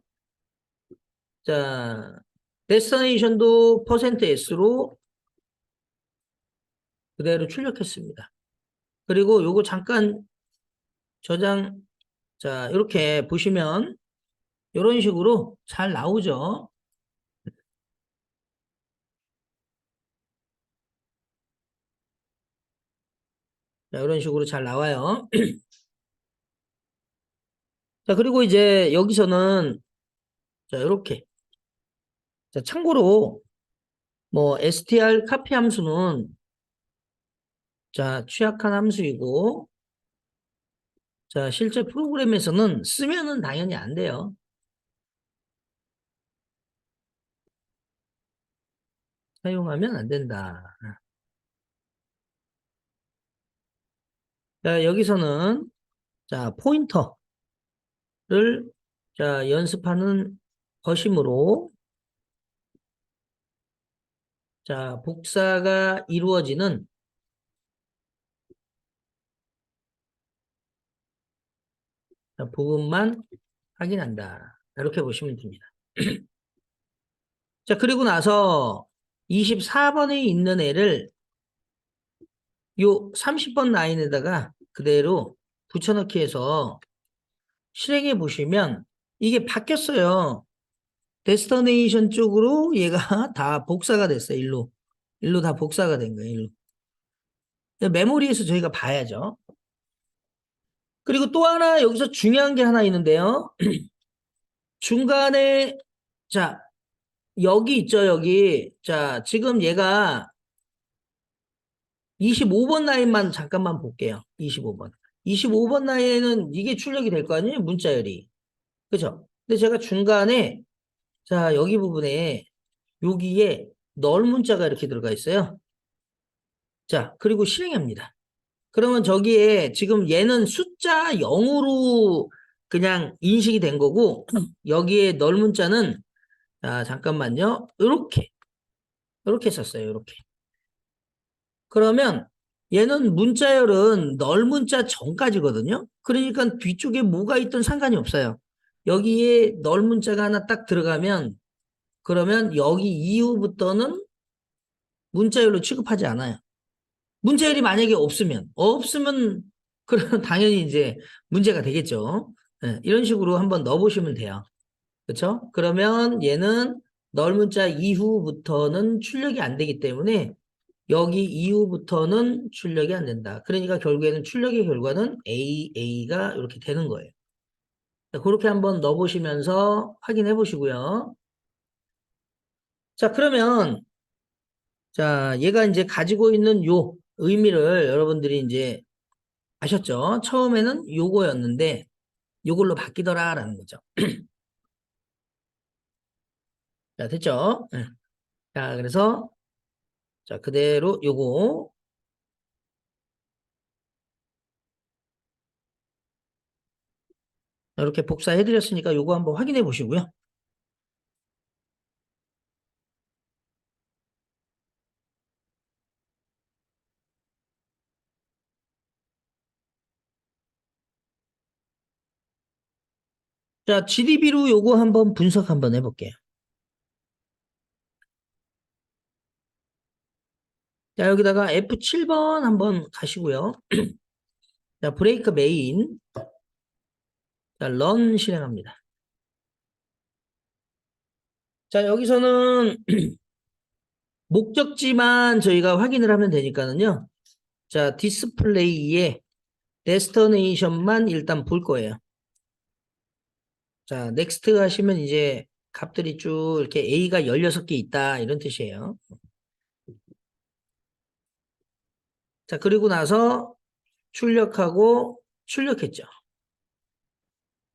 자, 데스티네이션도 %s로 그대로 출력했습니다. 그리고 요거 잠깐 저장, 자, 이렇게 보시면 이런 식으로 잘 나오죠. 자, 이런 식으로 잘 나와요. 자, 그리고 이제 여기서는 자, 이렇게. 자, 참고로 뭐 str 카피 함수는 자, 취약한 함수이고 자, 실제 프로그램에서는 쓰면은 당연히 안 돼요. 사용하면 안 된다. 자, 여기서는 자, 포인터를 자, 연습하는 것이므로 자, 복사가 이루어지는 자, 부분만 확인한다. 이렇게 보시면 됩니다. 자, 그리고 나서 24번에 있는 애를 요 30번 라인에다가 그대로 붙여넣기 해서 실행해 보시면 이게 바뀌었어요. 데스티네이션 쪽으로 얘가 다 복사가 됐어요. 일로. 일로 다 복사가 된 거예요. 일로. 메모리에서 저희가 봐야죠. 그리고 또 하나 여기서 중요한 게 하나 있는데요. 중간에 자 여기 있죠. 여기 자 지금 얘가 25번 라인만 잠깐만 볼게요. 25번. 25번 라인에는 이게 출력이 될 거 아니에요? 문자열이. 그죠? 근데 제가 중간에 자 여기 부분에 여기에 널 문자가 이렇게 들어가 있어요. 자 그리고 실행합니다. 그러면 저기에 지금 얘는 숫자 0으로 그냥 인식이 된 거고 여기에 널 문자는 자 잠깐만요. 이렇게 썼어요. 이렇게. 그러면 얘는 문자열은 널 문자 전까지거든요. 그러니까 뒤쪽에 뭐가 있든 상관이 없어요. 여기에 널 문자가 하나 딱 들어가면 그러면 여기 이후부터는 문자열로 취급하지 않아요. 문자열이 만약에 없으면 그러면 당연히 이제 문제가 되겠죠. 네, 이런 식으로 한번 넣어보시면 돼요. 그렇죠? 그러면 얘는 널 문자 이후부터는 출력이 안 되기 때문에 여기 이후부터는 출력이 안 된다. 그러니까 결국에는 출력의 결과는 A가 이렇게 되는 거예요. 자, 그렇게 한번 넣어보시면서 확인해 보시고요. 자, 그러면 자, 얘가 이제 가지고 있는 요 의미를 여러분들이 이제 아셨죠? 처음에는 요거였는데 요걸로 바뀌더라라는 거죠. 자, 됐죠? 네. 자, 그래서 자, 그대로 요거 이렇게 복사해 드렸으니까 요거 한번 확인해 보시고요. 자, GDB로 요거 한번 분석 한번 해볼게요. 자, 여기다가 F7번 한번 가시고요. 자, 브레이크 메인. 자, 런 실행합니다. 자, 여기서는 목적지만 저희가 확인을 하면 되니까는요. 자, 디스플레이에 데스티네이션만 일단 볼 거예요. 자, 넥스트 하시면 이제 값들이 쭉 이렇게 A가 16개 있다 이런 뜻이에요. 자, 그리고 나서 출력하고 출력했죠.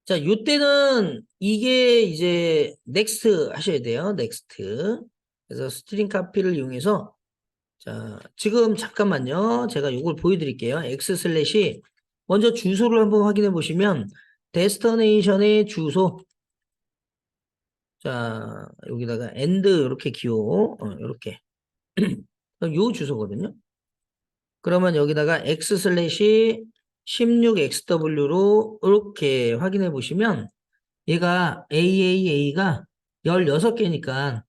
자, 요때는 이게 이제 넥스트 하셔야 돼요. 넥스트. 그래서 스트링 카피를 이용해서 자, 지금 잠깐만요. 제가 이걸 보여드릴게요. x 슬래시 먼저 주소를 한번 확인해 보시면 데스티네이션의 주소 자, 여기다가 end 이렇게 기호 이렇게 요 주소거든요. 그러면 여기다가 x 슬래시 16xw로 이렇게 확인해 보시면 얘가 AAA가 16개니까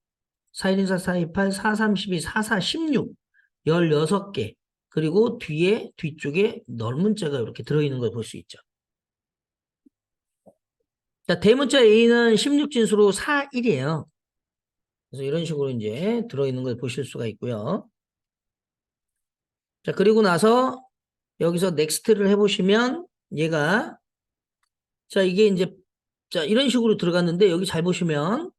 414, 428, 4312, 4416 16개 그리고 뒤쪽에 넓은자가 이렇게 들어있는 걸 볼 수 있죠. 자, 대문자 A는 16진수로 41이에요. 그래서 이런 식으로 이제 들어있는 걸 보실 수가 있고요. 자, 그리고 나서 여기서 넥스트를 해보시면 얘가 자, 이게 이제 자, 이런 식으로 들어갔는데 여기 잘 보시면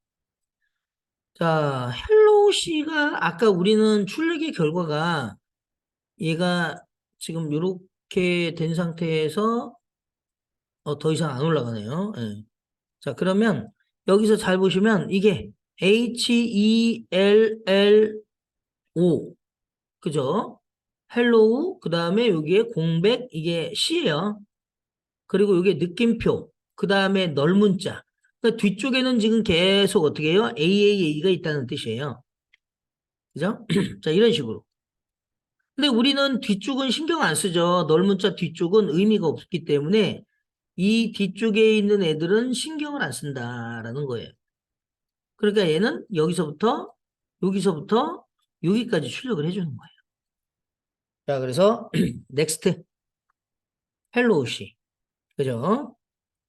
자, 헬로우 C가 아까 우리는 출력의 결과가 얘가 지금 이렇게 된 상태에서 더 이상 안 올라가네요. 예. 자, 그러면 여기서 잘 보시면 이게 HELLO 그죠? 헬로우 그 다음에 여기에 공백 이게 C예요. 그리고 이게 느낌표 그 다음에 널문자 그러니까 뒤쪽에는 지금 계속 어떻게 해요? AAA가 있다는 뜻이에요. 그죠? 자, 이런 식으로. 근데 우리는 뒤쪽은 신경 안 쓰죠. 널문자 뒤쪽은 의미가 없기 때문에 이 뒤쪽에 있는 애들은 신경을 안 쓴다라는 거예요. 그러니까 얘는 여기서부터 여기까지 출력을 해주는 거예요. 자, 그래서 next, hello C. 그죠?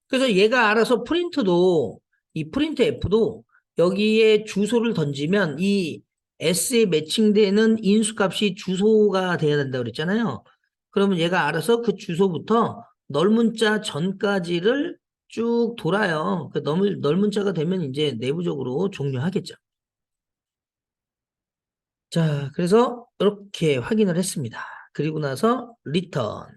그래서 얘가 알아서 이 프린트 F도 여기에 주소를 던지면 이 S에 매칭되는 인수값이 주소가 돼야 된다고 그랬잖아요. 그러면 얘가 알아서 그 주소부터 널문자 전까지를 쭉 돌아요. 그 널문자가 되면 이제 내부적으로 종료하겠죠. 자, 그래서 이렇게 확인을 했습니다. 그리고 나서 리턴.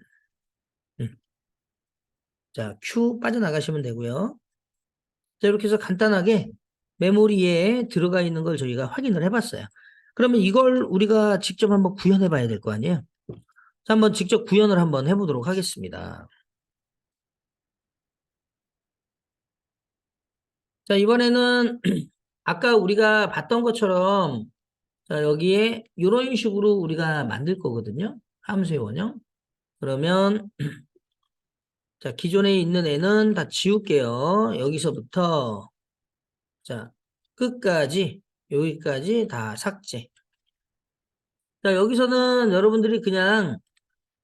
자, Q 빠져나가시면 되고요. 자, 이렇게 해서 간단하게 메모리에 들어가 있는 걸 저희가 확인을 해봤어요. 그러면 이걸 우리가 직접 한번 구현해 봐야 될 거 아니에요? 자, 한번 직접 구현을 한번 해보도록 하겠습니다. 자, 이번에는 아까 우리가 봤던 것처럼 자, 여기에 이런 식으로 우리가 만들 거거든요. 함수의 원형. 그러면 자, 기존에 있는 애는 다 지울게요. 여기서부터 자, 끝까지 여기까지 다 삭제. 자, 여기서는 여러분들이 그냥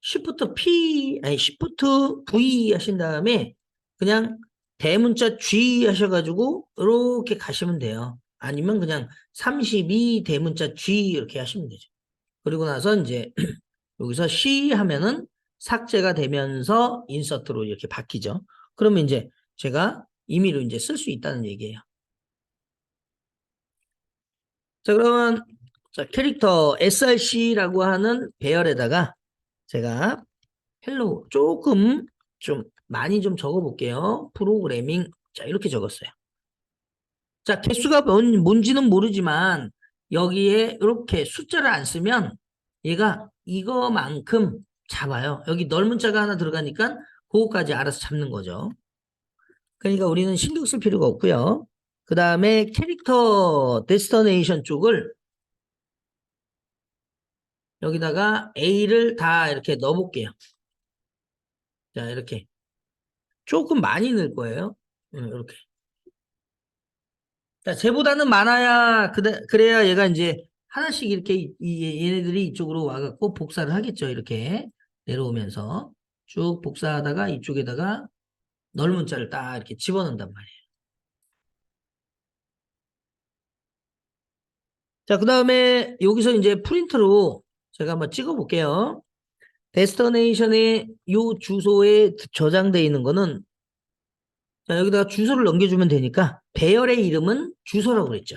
Shift P, 아니 Shift V 하신 다음에 그냥 대문자 G 하셔가지고 이렇게 가시면 돼요. 아니면 그냥 32 대문자 G 이렇게 하시면 되죠. 그리고 나서 이제 여기서 C 하면은 삭제가 되면서 인서트로 이렇게 바뀌죠. 그러면 이제 제가 임의로 이제 쓸 수 있다는 얘기예요. 자, 그러면 자, 캐릭터 src라고 하는 배열에다가 제가 헬로 조금 좀 많이 좀 적어 볼게요. 프로그래밍 자, 이렇게 적었어요. 자, 개수가 뭔지는 모르지만 여기에 이렇게 숫자를 안 쓰면 얘가 이거만큼 잡아요. 여기 넓은 자가 하나 들어가니까 그거까지 알아서 잡는 거죠. 그러니까 우리는 신경 쓸 필요가 없고요. 그 다음에 캐릭터 데스티네이션 쪽을 여기다가 A를 다 이렇게 넣어 볼게요. 자, 이렇게 조금 많이 넣을 거예요. 이렇게. 자, 쟤보다는 많아야 그래야 얘가 이제 하나씩 이렇게 얘네들이 이쪽으로 와갖고 복사를 하겠죠. 이렇게 내려오면서 쭉 복사하다가 이쪽에다가 넓은 자를 딱 이렇게 집어넣는단 말이에요. 자, 그 다음에 여기서 이제 프린트로 제가 한번 찍어 볼게요. 데스티네이션의 요 주소에 저장되어 있는 거는 자, 여기다가 주소를 넘겨주면 되니까 배열의 이름은 주소라고 그랬죠.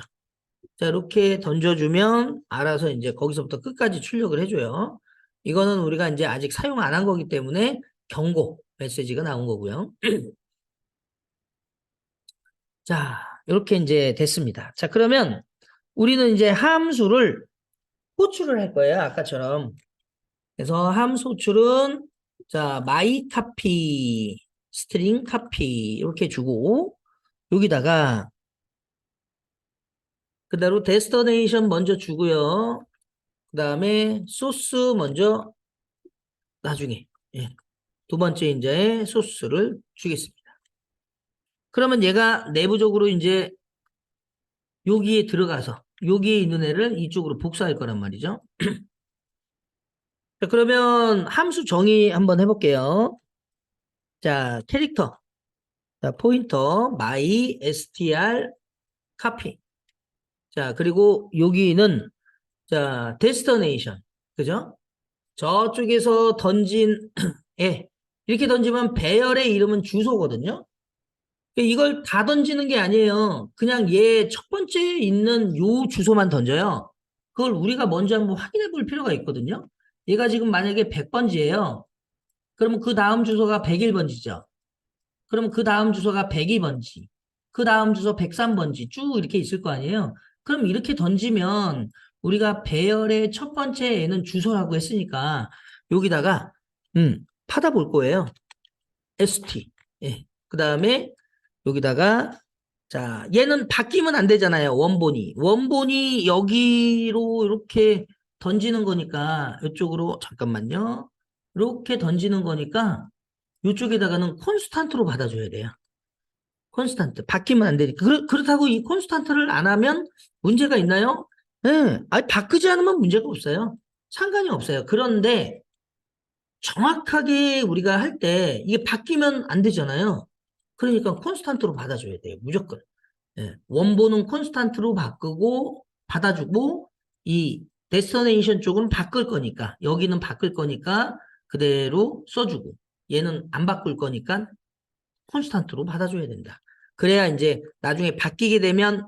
자, 이렇게 던져주면 알아서 이제 거기서부터 끝까지 출력을 해줘요. 이거는 우리가 이제 아직 사용 안 한 거기 때문에 경고 메시지가 나온 거고요. 자, 이렇게 이제 됐습니다. 자, 그러면 우리는 이제 함수를 호출을 할 거예요. 아까처럼. 그래서 함수 호출은 자, my copy, string copy 이렇게 주고 여기다가 그대로 destination 먼저 주고요. 그 다음에 소스 먼저 나중에 예. 두 번째 이제 소스를 주겠습니다. 그러면 얘가 내부적으로 이제 여기에 들어가서 여기에 있는 애를 이쪽으로 복사할 거란 말이죠. 자, 그러면 함수 정의 한번 해볼게요. 자, 캐릭터, 자, 포인터, my str copy. 자, 그리고 여기는 자, destination, 그죠? 저쪽에서 던진 애 이렇게 던지면 배열의 이름은 주소거든요. 이걸 다 던지는 게 아니에요. 그냥 얘 첫 번째 있는 요 주소만 던져요. 그걸 우리가 먼저 한번 확인해 볼 필요가 있거든요. 얘가 지금 만약에 100번지예요. 그러면 그 다음 주소가 101번지죠. 그러면 그 다음 주소가 102번지. 그 다음 주소 103번지 쭉 이렇게 있을 거 아니에요. 그럼 이렇게 던지면 우리가 배열의 첫 번째 애는 주소라고 했으니까 여기다가 받아볼 거예요. ST. 예. 그 다음에 여기다가 자 얘는 바뀌면 안 되잖아요. 원본이 여기로 이렇게 던지는 거니까 이쪽으로 잠깐만요. 이렇게 던지는 거니까 이쪽에다가는 콘스탄트로 받아줘야 돼요. 콘스탄트 바뀌면 안 되니까 그렇다고 이 콘스탄트를 안 하면 문제가 있나요? 네, 아니 바꾸지 않으면 문제가 없어요. 상관이 없어요. 그런데 정확하게 우리가 할 때 이게 바뀌면 안 되잖아요. 그러니까 콘스탄트로 받아줘야 돼요. 무조건. 예, 원본은 콘스탄트로 바꾸고 받아주고 이 데스티네이션 쪽은 바꿀 거니까 여기는 바꿀 거니까 그대로 써주고 얘는 안 바꿀 거니까 콘스탄트로 받아줘야 된다. 그래야 이제 나중에 바뀌게 되면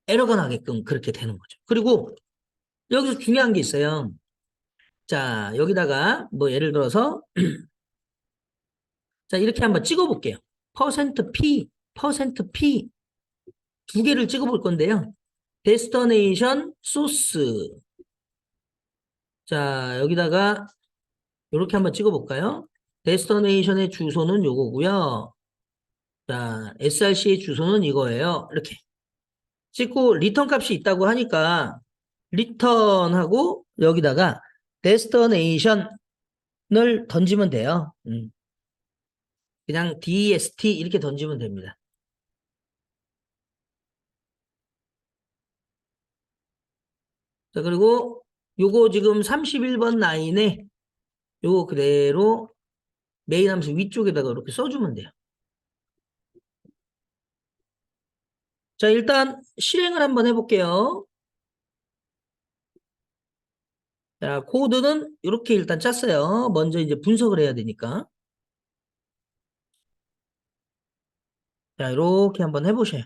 에러가 나게끔 그렇게 되는 거죠. 그리고 여기서 중요한 게 있어요. 자, 여기다가 뭐 예를 들어서 자, 이렇게 한번 찍어 볼게요. %p, %p 두 개를 찍어 볼 건데요. 데스티네이션 소스. 자, 여기다가 이렇게 한번 찍어 볼까요? 데스티네이션의 주소는 요거고요. 자, src의 주소는 이거예요. 이렇게 찍고 리턴 값이 있다고 하니까 리턴하고 여기다가 데스티네이션을 던지면 돼요. 그냥 dest 이렇게 던지면 됩니다. 자, 그리고 요거 지금 31번 라인에 요거 그대로 메인 함수 위쪽에다가 이렇게 써주면 돼요. 자, 일단 실행을 한번 해볼게요. 자, 코드는 이렇게 일단 짰어요. 먼저 이제 분석을 해야 되니까. 자, 이렇게 한번 해보세요.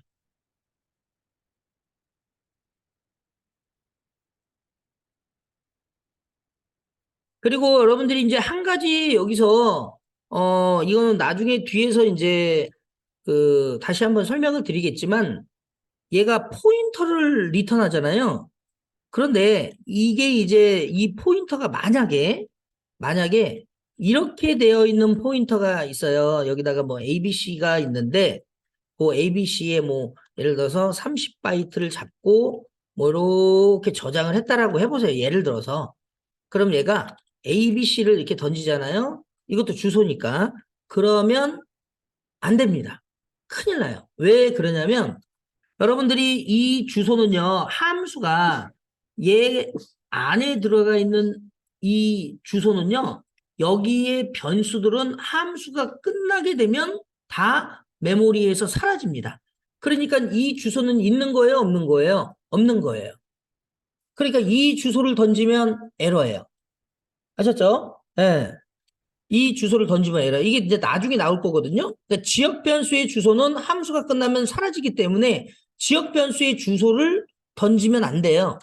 그리고 여러분들이 이제 한 가지 여기서, 이거는 나중에 뒤에서 이제, 다시 한번 설명을 드리겠지만, 얘가 포인터를 리턴하잖아요. 그런데 이게 이제 이 포인터가 만약에 이렇게 되어 있는 포인터가 있어요. 여기다가 뭐 ABC가 있는데, 그 ABC에 뭐 예를 들어서 30바이트를 잡고 뭐 이렇게 저장을 했다라고 해보세요. 예를 들어서. 그럼 얘가 ABC를 이렇게 던지잖아요. 이것도 주소니까. 그러면 안 됩니다. 큰일 나요. 왜 그러냐면 여러분들이 이 주소는요. 함수가 얘 안에 들어가 있는 이 주소는요. 여기에 변수들은 함수가 끝나게 되면 다 메모리에서 사라집니다. 그러니까 이 주소는 있는 거예요, 없는 거예요? 없는 거예요. 그러니까 이 주소를 던지면 에러예요. 아셨죠? 예. 이 주소를 던지면 에러. 이게 이제 나중에 나올 거거든요. 그러니까 지역 변수의 주소는 함수가 끝나면 사라지기 때문에 지역 변수의 주소를 던지면 안 돼요.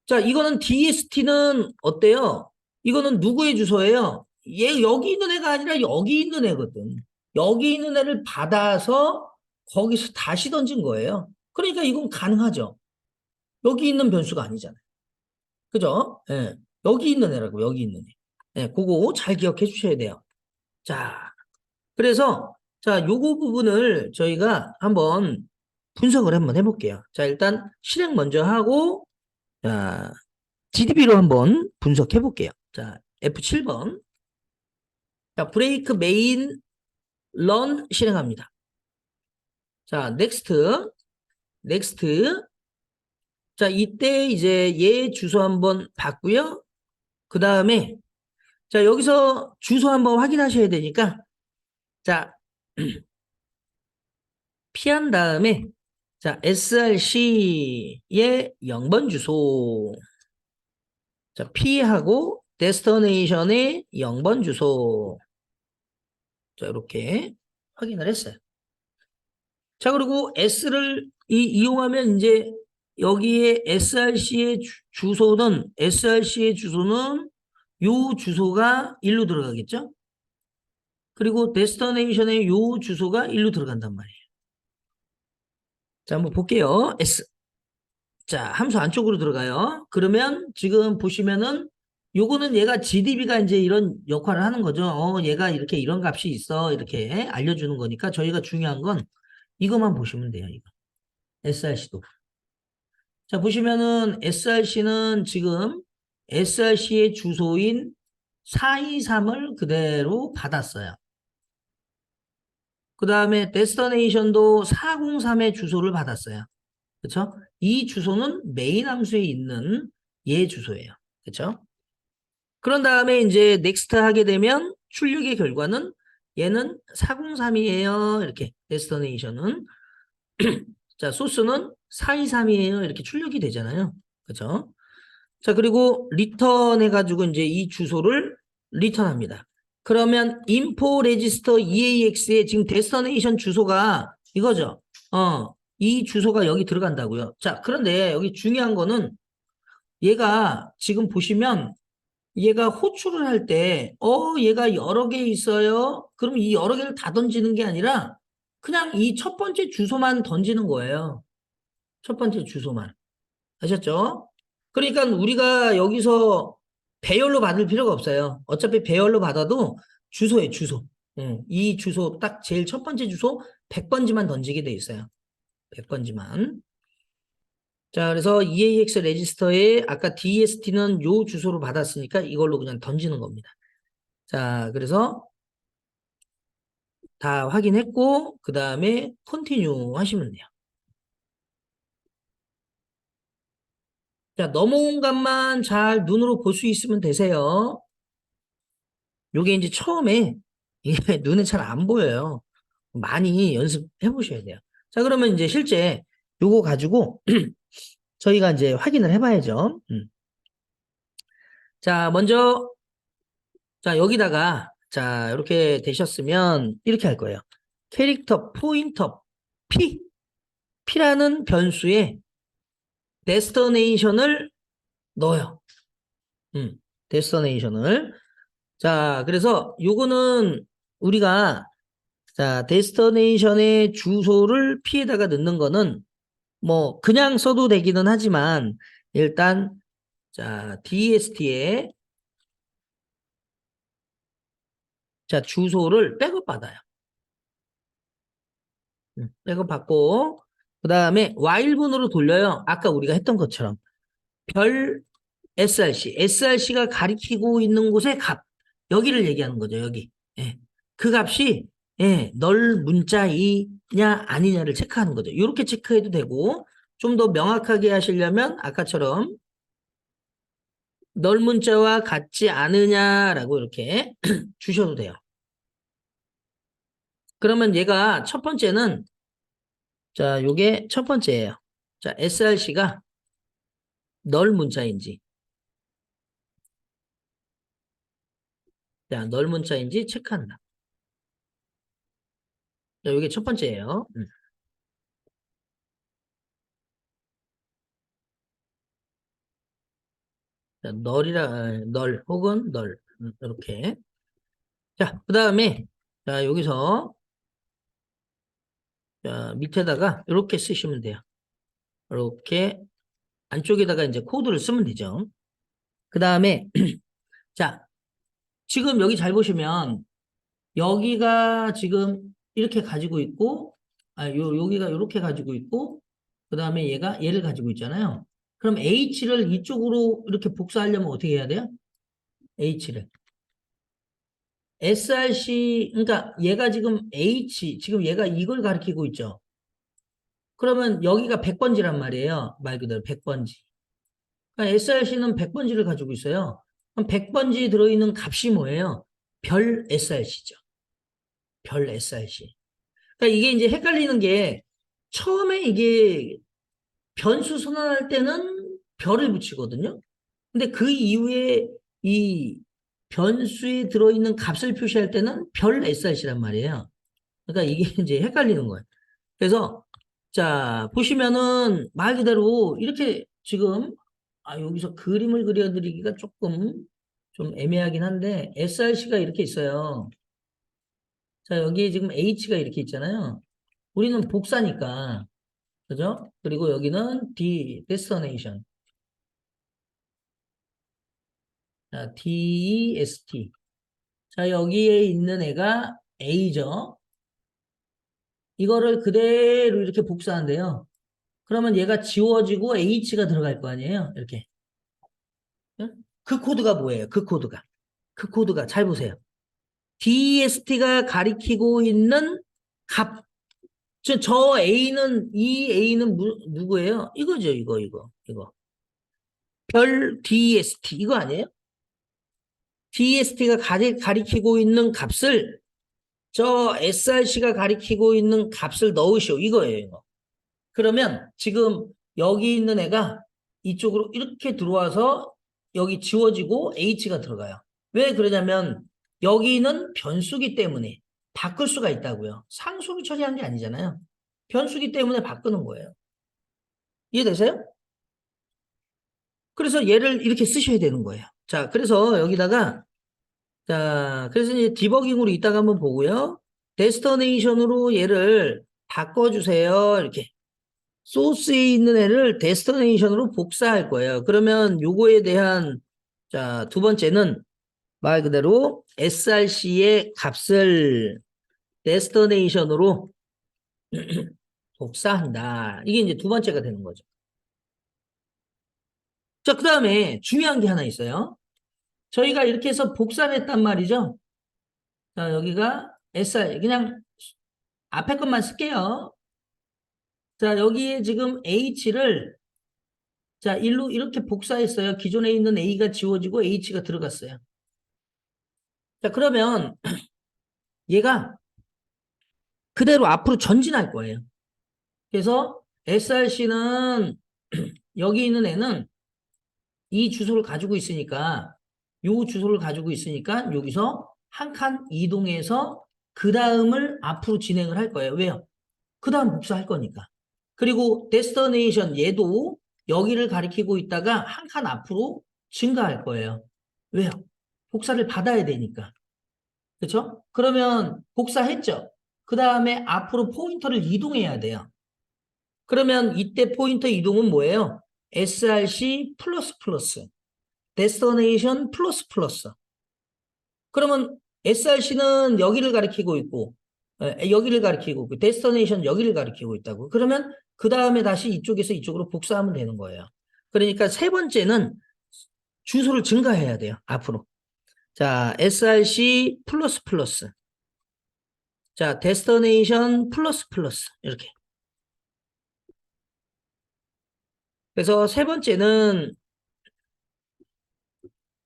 자, 이거는 DST는 어때요? 이거는 누구의 주소예요? 얘 여기 있는 애가 아니라 여기 있는 애거든. 여기 있는 애를 받아서 거기서 다시 던진 거예요. 그러니까 이건 가능하죠. 여기 있는 변수가 아니잖아요. 그죠? 예. 여기 있는 애라고, 여기 있는 애. 예, 그거 잘 기억해 주셔야 돼요. 자, 그래서, 자, 요거 부분을 저희가 한번 분석을 한번 해볼게요. 자, 일단 실행 먼저 하고, 자, GDB로 한번 분석해 볼게요. 자, F7번. 자, 브레이크 메인 런 실행합니다. 자, 넥스트. 넥스트. 자, 이때 이제 얘 주소 한번 봤고요. 그 다음에 자, 여기서 주소 한번 확인하셔야 되니까 자, 피한 다음에 자, SRC의 0번 주소. 자, P하고 데스티네이션의 0번 주소. 자, 이렇게 확인을 했어요. 자, 그리고 S를 이용하면 이제 여기에 SRC의 주소는 요 주소가 일로 들어가겠죠? 그리고 데스티네이션의 요 주소가 일로 들어간단 말이에요. 자, 한번 볼게요. S. 자, 함수 안쪽으로 들어가요. 그러면 지금 보시면은 요거는 얘가 GDB가 이제 이런 역할을 하는 거죠. 얘가 이렇게 이런 값이 있어. 이렇게 알려주는 거니까 저희가 중요한 건 이것만 보시면 돼요. 이거. SRC도. 자, 보시면은 SRC는 지금 SRC의 주소인 423을 그대로 받았어요. 그 다음에 데스티네이션도 403의 주소를 받았어요. 그렇죠? 이 주소는 메인 함수에 있는 얘 주소예요. 그렇죠? 그런 다음에 이제 넥스트 하게 되면 출력의 결과는 얘는 403이에요. 이렇게 데스티네이션은 자, 소스는 423이에요. 이렇게 출력이 되잖아요. 그렇죠? 자, 그리고 리턴 해가지고 이제 이 주소를 리턴합니다. 그러면 info register EAX에 지금 데스티네이션 주소가 이거죠. 이 주소가 여기 들어간다고요. 자, 그런데 여기 중요한 거는 얘가 지금 보시면 얘가 호출을 할 때, 얘가 여러 개 있어요. 그럼 이 여러 개를 다 던지는 게 아니라 그냥 이 첫 번째 주소만 던지는 거예요. 첫 번째 주소만. 아셨죠? 그러니까 우리가 여기서 배열로 받을 필요가 없어요. 어차피 배열로 받아도 주소에 주소. 이 주소 딱 제일 첫 번째 주소 100번지만 던지게 돼 있어요. 100번지만. 자, 그래서 EAX 레지스터에 아까 DST는 요 주소로 받았으니까 이걸로 그냥 던지는 겁니다. 자, 그래서 다 확인했고 그 다음에 컨티뉴 하시면 돼요. 자, 넘어온 값만 잘 눈으로 볼 수 있으면 되세요. 요게 이제 처음에 이게 눈에 잘 안 보여요. 많이 연습해 보셔야 돼요. 자, 그러면 이제 실제 요거 가지고 저희가 이제 확인을 해봐야죠. 자, 먼저 자, 여기다가 자, 이렇게 되셨으면 이렇게 할 거예요. 캐릭터 포인터 P P라는 변수에 데스티네이션을 넣어요. 데스티네이션을. 자, 그래서 요거는 우리가 자, 데스티네이션의 주소를 P에다가 넣는 거는 뭐 그냥 써도 되기는 하지만 일단 자, DST에 자, 주소를 백업 받아요. 백업 받고 그다음에 while분으로 돌려요. 아까 우리가 했던 것처럼 별 SRC가 가리키고 있는 곳의 값 여기를 얘기하는 거죠. 여기. 예. 그 값이 예, 널 문자이냐 아니냐를 체크하는 거죠. 이렇게 체크해도 되고 좀 더 명확하게 하시려면 아까처럼 널 문자와 같지 않으냐라고 이렇게 주셔도 돼요. 그러면 얘가 첫 번째는 자, 요게 첫 번째예요. 자, SRC가 널 문자인지 자, 널 문자인지 체크한다. 자, 요게 첫 번째예요. 자, 자, 널 혹은 널 이렇게. 자, 그 다음에 자 여기서 자 밑에다가 이렇게 쓰시면 돼요. 이렇게 안쪽에다가 이제 코드를 쓰면 되죠. 그 다음에 자 지금 여기 잘 보시면 여기가 지금 이렇게 가지고 있고 여기가 이렇게 가지고 있고 그 다음에 얘가 얘를 가지고 있잖아요. 그럼 H를 이쪽으로 이렇게 복사하려면 어떻게 해야 돼요? H를 SRC 그러니까 얘가 지금 지금 얘가 이걸 가리키고 있죠. 그러면 여기가 100번지란 말이에요. 말 그대로 100번지. 그러니까 SRC는 100번지를 가지고 있어요. 그럼 100번지 들어있는 값이 뭐예요? 별 SRC죠. 별 SRC. 그러니까 이게 이제 헷갈리는 게 처음에 이게 변수 선언할 때는 별을 붙이거든요. 근데 그 이후에 이 변수에 들어있는 값을 표시할 때는 별 SRC란 말이에요. 그러니까 이게 이제 헷갈리는 거예요. 그래서 자 보시면은 말 그대로 이렇게 지금 여기서 그림을 그려드리기가 조금 좀 애매하긴 한데 SRC가 이렇게 있어요. 자 여기에 지금 H가 이렇게 있잖아요. 우리는 복사니까 그죠? 그리고 여기는 destination. 자, DEST. 자, 여기에 있는 애가 A죠. 이거를 그대로 이렇게 복사한대요. 그러면 얘가 지워지고 H가 들어갈 거 아니에요? 이렇게. 응? 그 코드가 뭐예요? 그 코드가. 그 코드가 잘 보세요. DEST가 가리키고 있는 값. 저 A는, 이 A는 누구예요? 이거죠, 이거. 별 DEST. 이거 아니에요? DST가 가리키고 있는 값을 저 SRC가 가리키고 있는 값을 넣으시오. 이거예요. 이거. 그러면 지금 여기 있는 애가 이쪽으로 이렇게 들어와서 여기 지워지고 H가 들어가요. 왜 그러냐면 여기는 변수기 때문에 바꿀 수가 있다고요. 상수로 처리한 게 아니잖아요. 변수기 때문에 바꾸는 거예요. 이해되세요? 그래서 얘를 이렇게 쓰셔야 되는 거예요. 자, 그래서 여기다가 자, 그래서 이제 디버깅으로 이따가 한번 보고요. 데스티네이션으로 얘를 바꿔주세요. 이렇게. 소스에 있는 애를 데스티네이션으로 복사할 거예요. 그러면 요거에 대한, 자, 두 번째는 말 그대로 SRC의 값을 데스티네이션으로 복사한다. 이게 이제 두 번째가 되는 거죠. 자, 그 다음에 중요한 게 하나 있어요. 저희가 이렇게 해서 복사를 했단 말이죠. 자, 여기가 SR, 그냥 앞에 것만 쓸게요. 자, 여기에 지금 H를 자, 일로 이렇게 복사했어요. 기존에 있는 A가 지워지고 H가 들어갔어요. 자, 그러면 얘가 그대로 앞으로 전진할 거예요. 그래서 SRC는 여기 있는 애는 이 주소를 가지고 있으니까 요 주소를 가지고 있으니까 여기서 한 칸 이동해서 그 다음을 앞으로 진행을 할 거예요. 왜요? 그 다음 복사할 거니까. 그리고 데스티네이션 얘도 여기를 가리키고 있다가 한 칸 앞으로 증가할 거예요. 왜요? 복사를 받아야 되니까. 그렇죠? 그러면 복사했죠? 그 다음에 앞으로 포인터를 이동해야 돼요. 그러면 이때 포인터 이동은 뭐예요? src 플러스 플러스 데스티네이션 플러스 플러스. 그러면 src는 여기를 가리키고 있고 여기를 가리키고 있고 데스티네이션 여기를 가리키고 있다고. 그러면 그 다음에 다시 이쪽에서 이쪽으로 복사하면 되는 거예요. 그러니까 세 번째는 주소를 증가해야 돼요. 앞으로. 자, src 플러스 플러스. 자, 데스티네이션 플러스 플러스. 이렇게. 그래서 세 번째는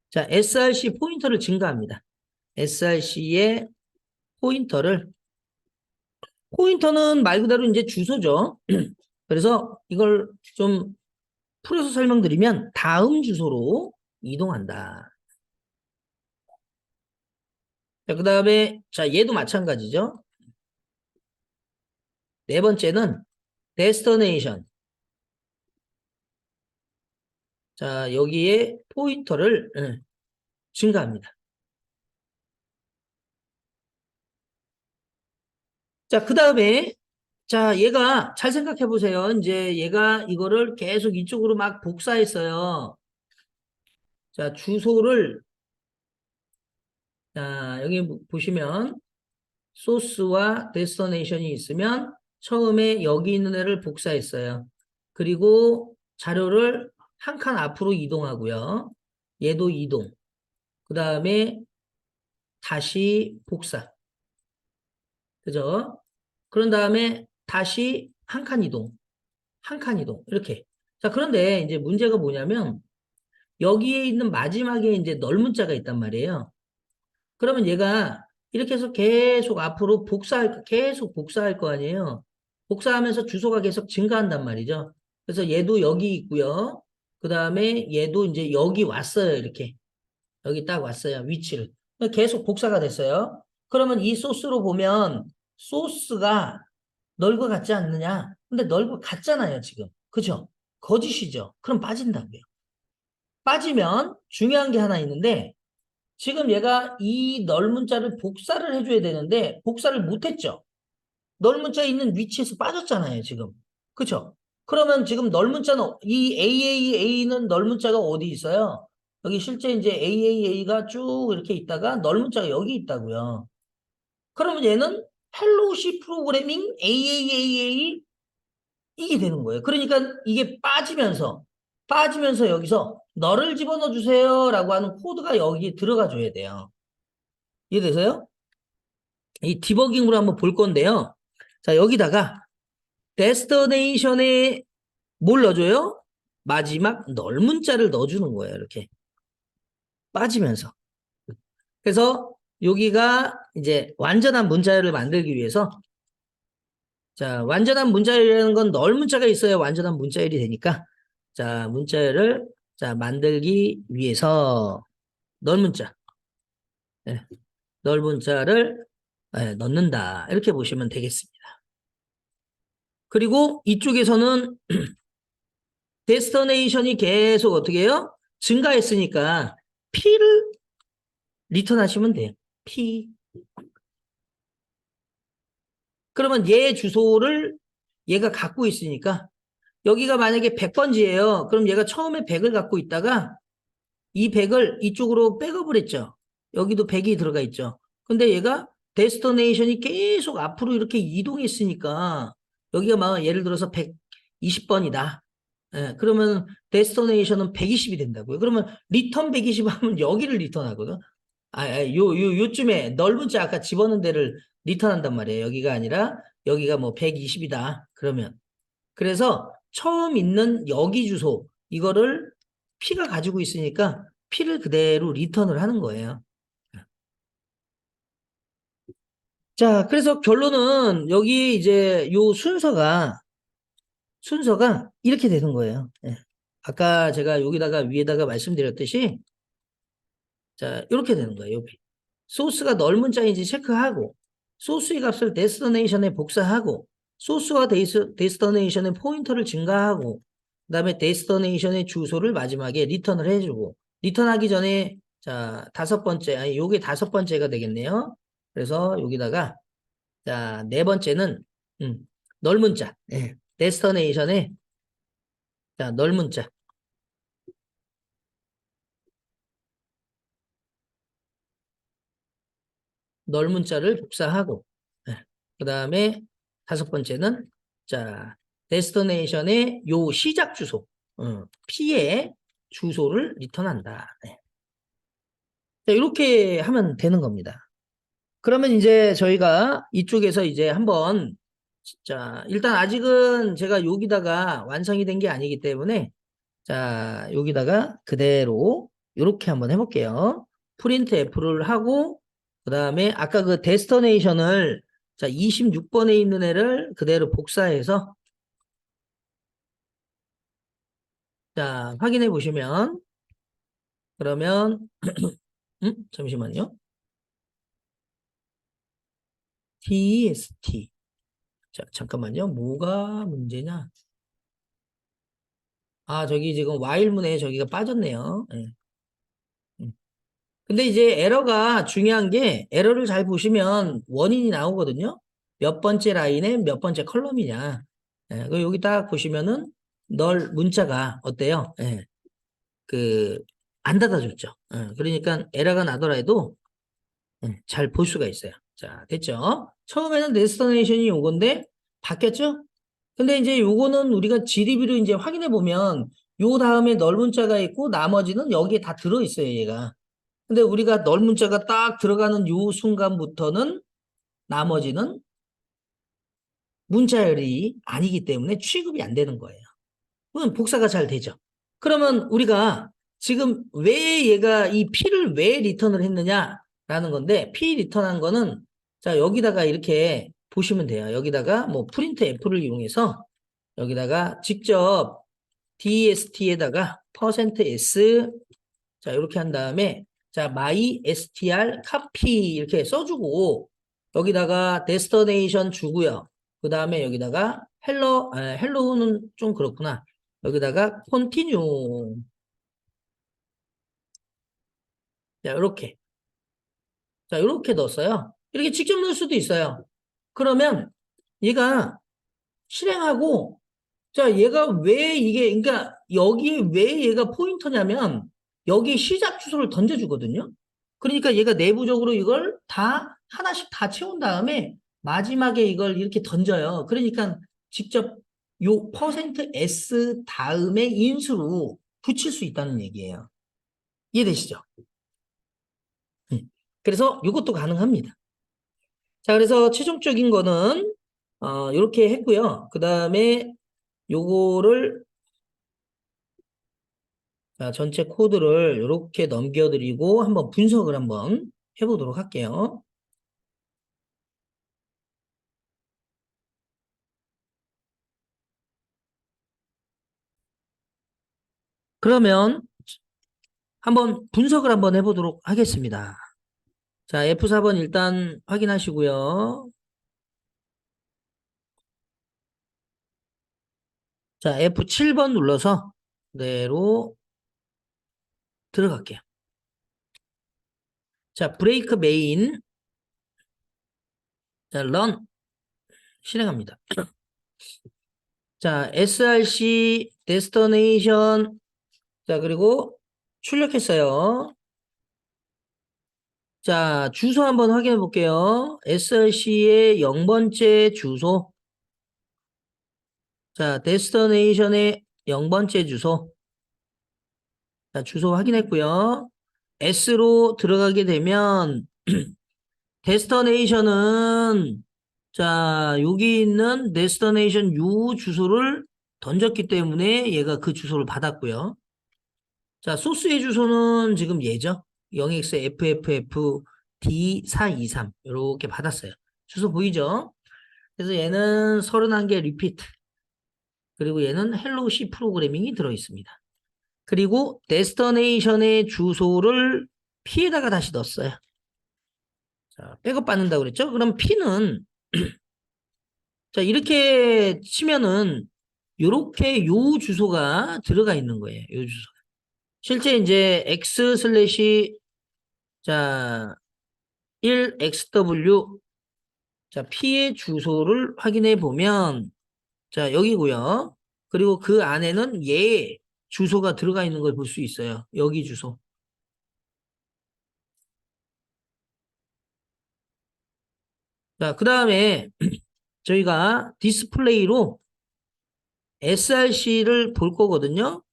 자, src 포인터를 증가합니다. src의 포인터는 말 그대로 이제 주소죠. 그래서 이걸 좀 풀어서 설명드리면 다음 주소로 이동한다. 자, 그 다음에 자 얘도 마찬가지죠. 네 번째는 데스티네이션 자, 여기에 포인터를 증가합니다. 자, 그 다음에 자, 얘가 잘 생각해 보세요. 이제 얘가 이거를 계속 이쪽으로 막 복사했어요. 자, 주소를 자, 여기 보시면 소스와 데스티네이션이 있으면 처음에 여기 있는 애를 복사했어요. 그리고 자료를 한 칸 앞으로 이동하고요. 얘도 이동. 그 다음에 다시 복사. 그죠? 그런 다음에 다시 한 칸 이동. 한 칸 이동. 이렇게. 자, 그런데 이제 문제가 뭐냐면 여기에 있는 마지막에 이제 넓은 자가 있단 말이에요. 그러면 얘가 이렇게 해서 계속 앞으로 계속 복사할 거 아니에요. 복사하면서 주소가 계속 증가한단 말이죠. 그래서 얘도 여기 있고요. 그 다음에 얘도 이제 여기 왔어요. 이렇게. 여기 딱 왔어요. 위치를. 계속 복사가 됐어요. 그러면 이 소스로 보면 소스가 넓은 것 같지 않느냐? 근데 넓은 것 같잖아요, 지금. 그죠? 거짓이죠. 그럼 빠진다고요. 빠지면 중요한 게 하나 있는데 지금 얘가 이 넓은 자를 복사를 해줘야 되는데 복사를 못했죠. 넓은 자 있는 위치에서 빠졌잖아요, 지금. 그쵸? 그러면 지금 넓은 자는 이 AAA는 넓은 자가 어디 있어요? 여기 실제 이제 AAA가 쭉 이렇게 있다가 넓은 자가 여기 있다고요. 그러면 얘는 펠로시 프로그래밍 AAAA 이게 되는 거예요. 그러니까 이게 빠지면서 여기서 너를 집어넣어 주세요라고 하는 코드가 여기 들어가 줘야 돼요. 이해되세요? 이 디버깅으로 한번 볼 건데요. 자, 여기다가 데스티네이션에 뭘 넣어줘요? 마지막 넓은 자를 넣어주는 거예요. 이렇게 빠지면서. 그래서 여기가 이제 완전한 문자열을 만들기 위해서 자, 완전한 문자열이라는 건 넓은 자가 있어야 완전한 문자열이 되니까 자, 문자열을 자, 만들기 위해서 넓은 자, 네, 넓은 자를 넣는다. 이렇게 보시면 되겠습니다. 그리고 이쪽에서는 데스티네이션이 계속 어떻게 해요? 증가했으니까 P를 리턴하시면 돼요. P. 그러면 얘 주소를 얘가 갖고 있으니까 여기가 만약에 100번지예요. 그럼 얘가 처음에 100을 갖고 있다가 이 100을 이쪽으로 백업을 했죠. 여기도 100이 들어가 있죠. 근데 얘가 데스티네이션이 계속 앞으로 이렇게 이동했으니까 여기가 막 예를 들어서 120번이다. 예, 그러면 데스티네이션은 120이 된다고요. 그러면 리턴 120 하면 여기를 리턴하거든. 요쯤에 넓은 자 아까 집어넣은 데를 리턴한단 말이에요. 여기가 아니라 여기가 뭐 120이다. 그러면 그래서 처음 있는 여기 주소 이거를 P가 가지고 있으니까 P를 그대로 리턴을 하는 거예요. 자, 그래서 결론은 여기 이제 요 순서가 이렇게 되는 거예요. 예. 아까 제가 여기다가 위에다가 말씀드렸듯이 자, 이렇게 되는 거예요. 여기. 소스가 넓은 자인지 체크하고 소스의 값을 데스티네이션에 복사하고 소스와 데스티네이션의 포인터를 증가하고 그다음에 데스티네이션의 주소를 마지막에 리턴을 해주고 리턴하기 전에 자, 다섯 번째 아니 요게 다섯 번째가 되겠네요. 그래서 여기다가 자, 네 번째는 넓은 자. 예. 데스티네이션에 자, 넓은 자. 넓은 자를 복사하고 그 다음에 다섯 번째는 자 데스티네이션의 요 시작 주소 P의 주소를 리턴한다. 네. 자, 이렇게 하면 되는 겁니다. 그러면 이제 저희가 이쪽에서 이제 한번 자 일단 아직은 제가 여기다가 완성이 된 게 아니기 때문에 자 여기다가 그대로 이렇게 한번 해볼게요. 프린트 F를 하고 그 다음에 아까 그 데스티네이션을 자 26번에 있는 애를 그대로 복사해서 자 확인해 보시면 그러면 잠시만요. DST 자 잠깐만요. 뭐가 문제냐? 아, 저기 지금 while문에 저기가 빠졌네요. 예. 음. 근데 이제 에러가 중요한 게 에러를 잘 보시면 원인이 나오거든요. 몇 번째 라인에 몇 번째 컬럼이냐. 예, 그 여기 딱 보시면은 널 문자가 어때요? 예, 그, 안 닫아줬죠. 예, 그러니까 에러가 나더라도 잘 볼 수가 있어요. 자, 됐죠? 처음에는 데스티네이션이 요건데 바뀌었죠? 근데 이제 요거는 우리가 GDB로 이제 확인해 보면 요 다음에 넓은 자가 있고 나머지는 여기에 다 들어 있어요, 얘가. 근데 우리가 넓은 자가 딱 들어가는 요 순간부터는 나머지는 문자열이 아니기 때문에 취급이 안 되는 거예요. 그건 복사가 잘 되죠. 그러면 우리가 지금 왜 얘가 이 P를 왜 리턴을 했느냐라는 건데 P 리턴한 거는 자 여기다가 이렇게 보시면 돼요. 여기다가 뭐 프린트 F를 이용해서 여기다가 직접 DST에다가 %s 자 이렇게 한 다음에 자 my str copy 이렇게 써주고 여기다가 destination 주고요. 그 다음에 여기다가 hello는 좀 그렇구나. 여기다가 continue 자 이렇게 자 이렇게 넣었어요. 이렇게 직접 넣을 수도 있어요. 그러면 얘가 실행하고 자, 얘가 왜 이게, 그러니까 여기에 왜 얘가 포인터냐면 여기 시작 주소를 던져주거든요. 그러니까 얘가 내부적으로 이걸 다 하나씩 다 채운 다음에 마지막에 이걸 이렇게 던져요. 그러니까 직접 요 %s 다음에 인수로 붙일 수 있다는 얘기예요. 이해되시죠? 그래서 이것도 가능합니다. 자, 그래서 최종적인 거는 이렇게 했고요. 그 다음에 요거를 자, 전체 코드를 이렇게 넘겨드리고 한번 분석을 한번 해보도록 할게요. 그러면 한번 분석을 한번 해보도록 하겠습니다. 자, F4번 일단 확인하시고요. 자, F7번 눌러서 그대로 들어갈게요. 자, 브레이크 메인. 자, 런 실행합니다. 자, src 데스티네이션 자, 그리고 출력했어요. 자, 주소 한번 확인해 볼게요. src의 0번째 주소. 자, 데스티네이션의 0번째 주소. 자, 주소 확인했고요. S로 들어가게 되면 데스티네이션은 자, 여기 있는 데스티네이션 U 주소를 던졌기 때문에 얘가 그 주소를 받았고요. 자, 소스의 주소는 지금 얘죠. 0xFFFD423 이렇게 받았어요. 주소 보이죠? 그래서 얘는 31개 리피트 그리고 얘는 헬로우 C 프로그래밍이 들어있습니다. 그리고 데스티네이션의 주소를 P에다가 다시 넣었어요. 자, 백업 받는다고 그랬죠? 그럼 P는 자, 이렇게 치면은 요렇게 요 주소가 들어가 있는 거예요. 요 주소. 실제 이제 x 슬래시 자, 1xw 자, P의 주소를 확인해 보면 자, 여기고요. 그리고 그 안에는 얘 주소가 들어가 있는 걸 볼 수 있어요. 여기 주소. 자, 그 다음에 저희가 디스플레이로 src를 볼 거거든요.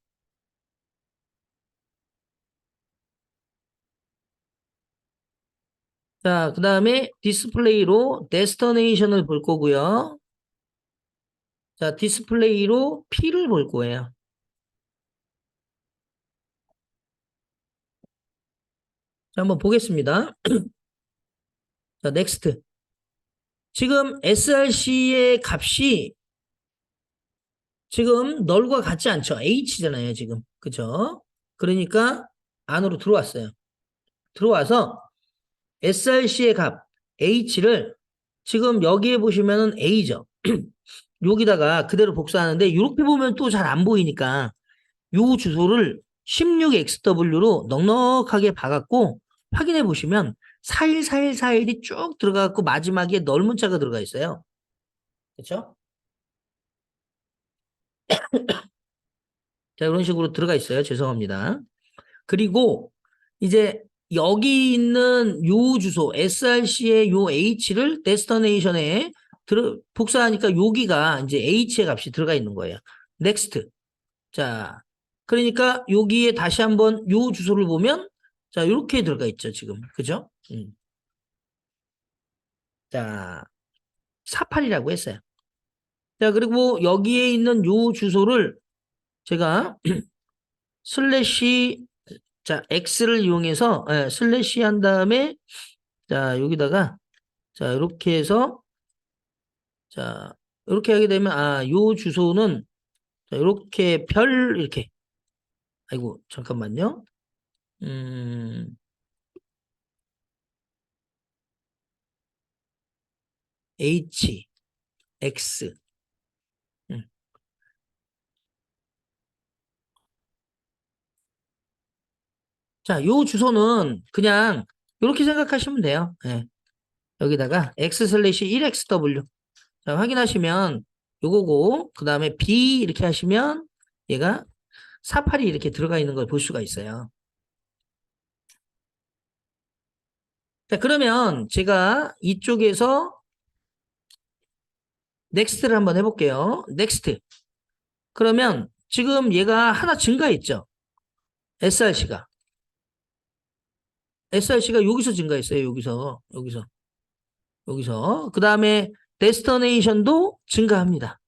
자, 그 다음에 디스플레이로 데스티네이션을 볼 거고요. 자, 디스플레이로 P를 볼 거예요. 자, 한번 보겠습니다. 자, 넥스트. 지금 src의 값이 지금 널과 같지 않죠? h잖아요, 지금. 그죠? 그러니까 안으로 들어왔어요. 들어와서 src의 값 h를 지금 여기에 보시면은 a죠. 여기다가 그대로 복사하는데 이렇게 보면 또 잘 안 보이니까 요 주소를 16XW로 넉넉하게 박았고 확인해 보시면 414141이 쭉 들어가고 마지막에 널 문자가 들어가 있어요. 그렇죠? 자, 이런 식으로 들어가 있어요. 죄송합니다. 그리고 이제 여기 있는 요 주소 src의 요 h를 데스티네이션에 복사하니까 여기가 이제 h의 값이 들어가 있는 거예요. next. 자, 그러니까 여기에 다시 한번 요 주소를 보면 자, 이렇게 들어가 있죠, 지금. 그죠? 자, 48이라고 했어요. 자, 그리고 여기에 있는 요 주소를 제가 슬래시 자, x를 이용해서 슬래시 한 다음에 자, 여기다가 자, 이렇게 해서 자, 이렇게 하게 되면 요 주소는 자, 이렇게 이렇게 아이고, 잠깐만요. h x 음. 자, 요 주소는 그냥 이렇게 생각하시면 돼요. 예. 여기다가 x 슬래시 1xw 자, 확인하시면 요거고 그 다음에 b 이렇게 하시면 얘가 48이 이렇게 들어가 있는 걸 볼 수가 있어요. 자, 그러면 제가 이쪽에서 넥스트를 한번 해볼게요. 넥스트. 그러면 지금 얘가 하나 증가했죠. SRC가. SRC가 여기서 증가했어요. 여기서. 그 다음에 데스티네이션도 증가합니다.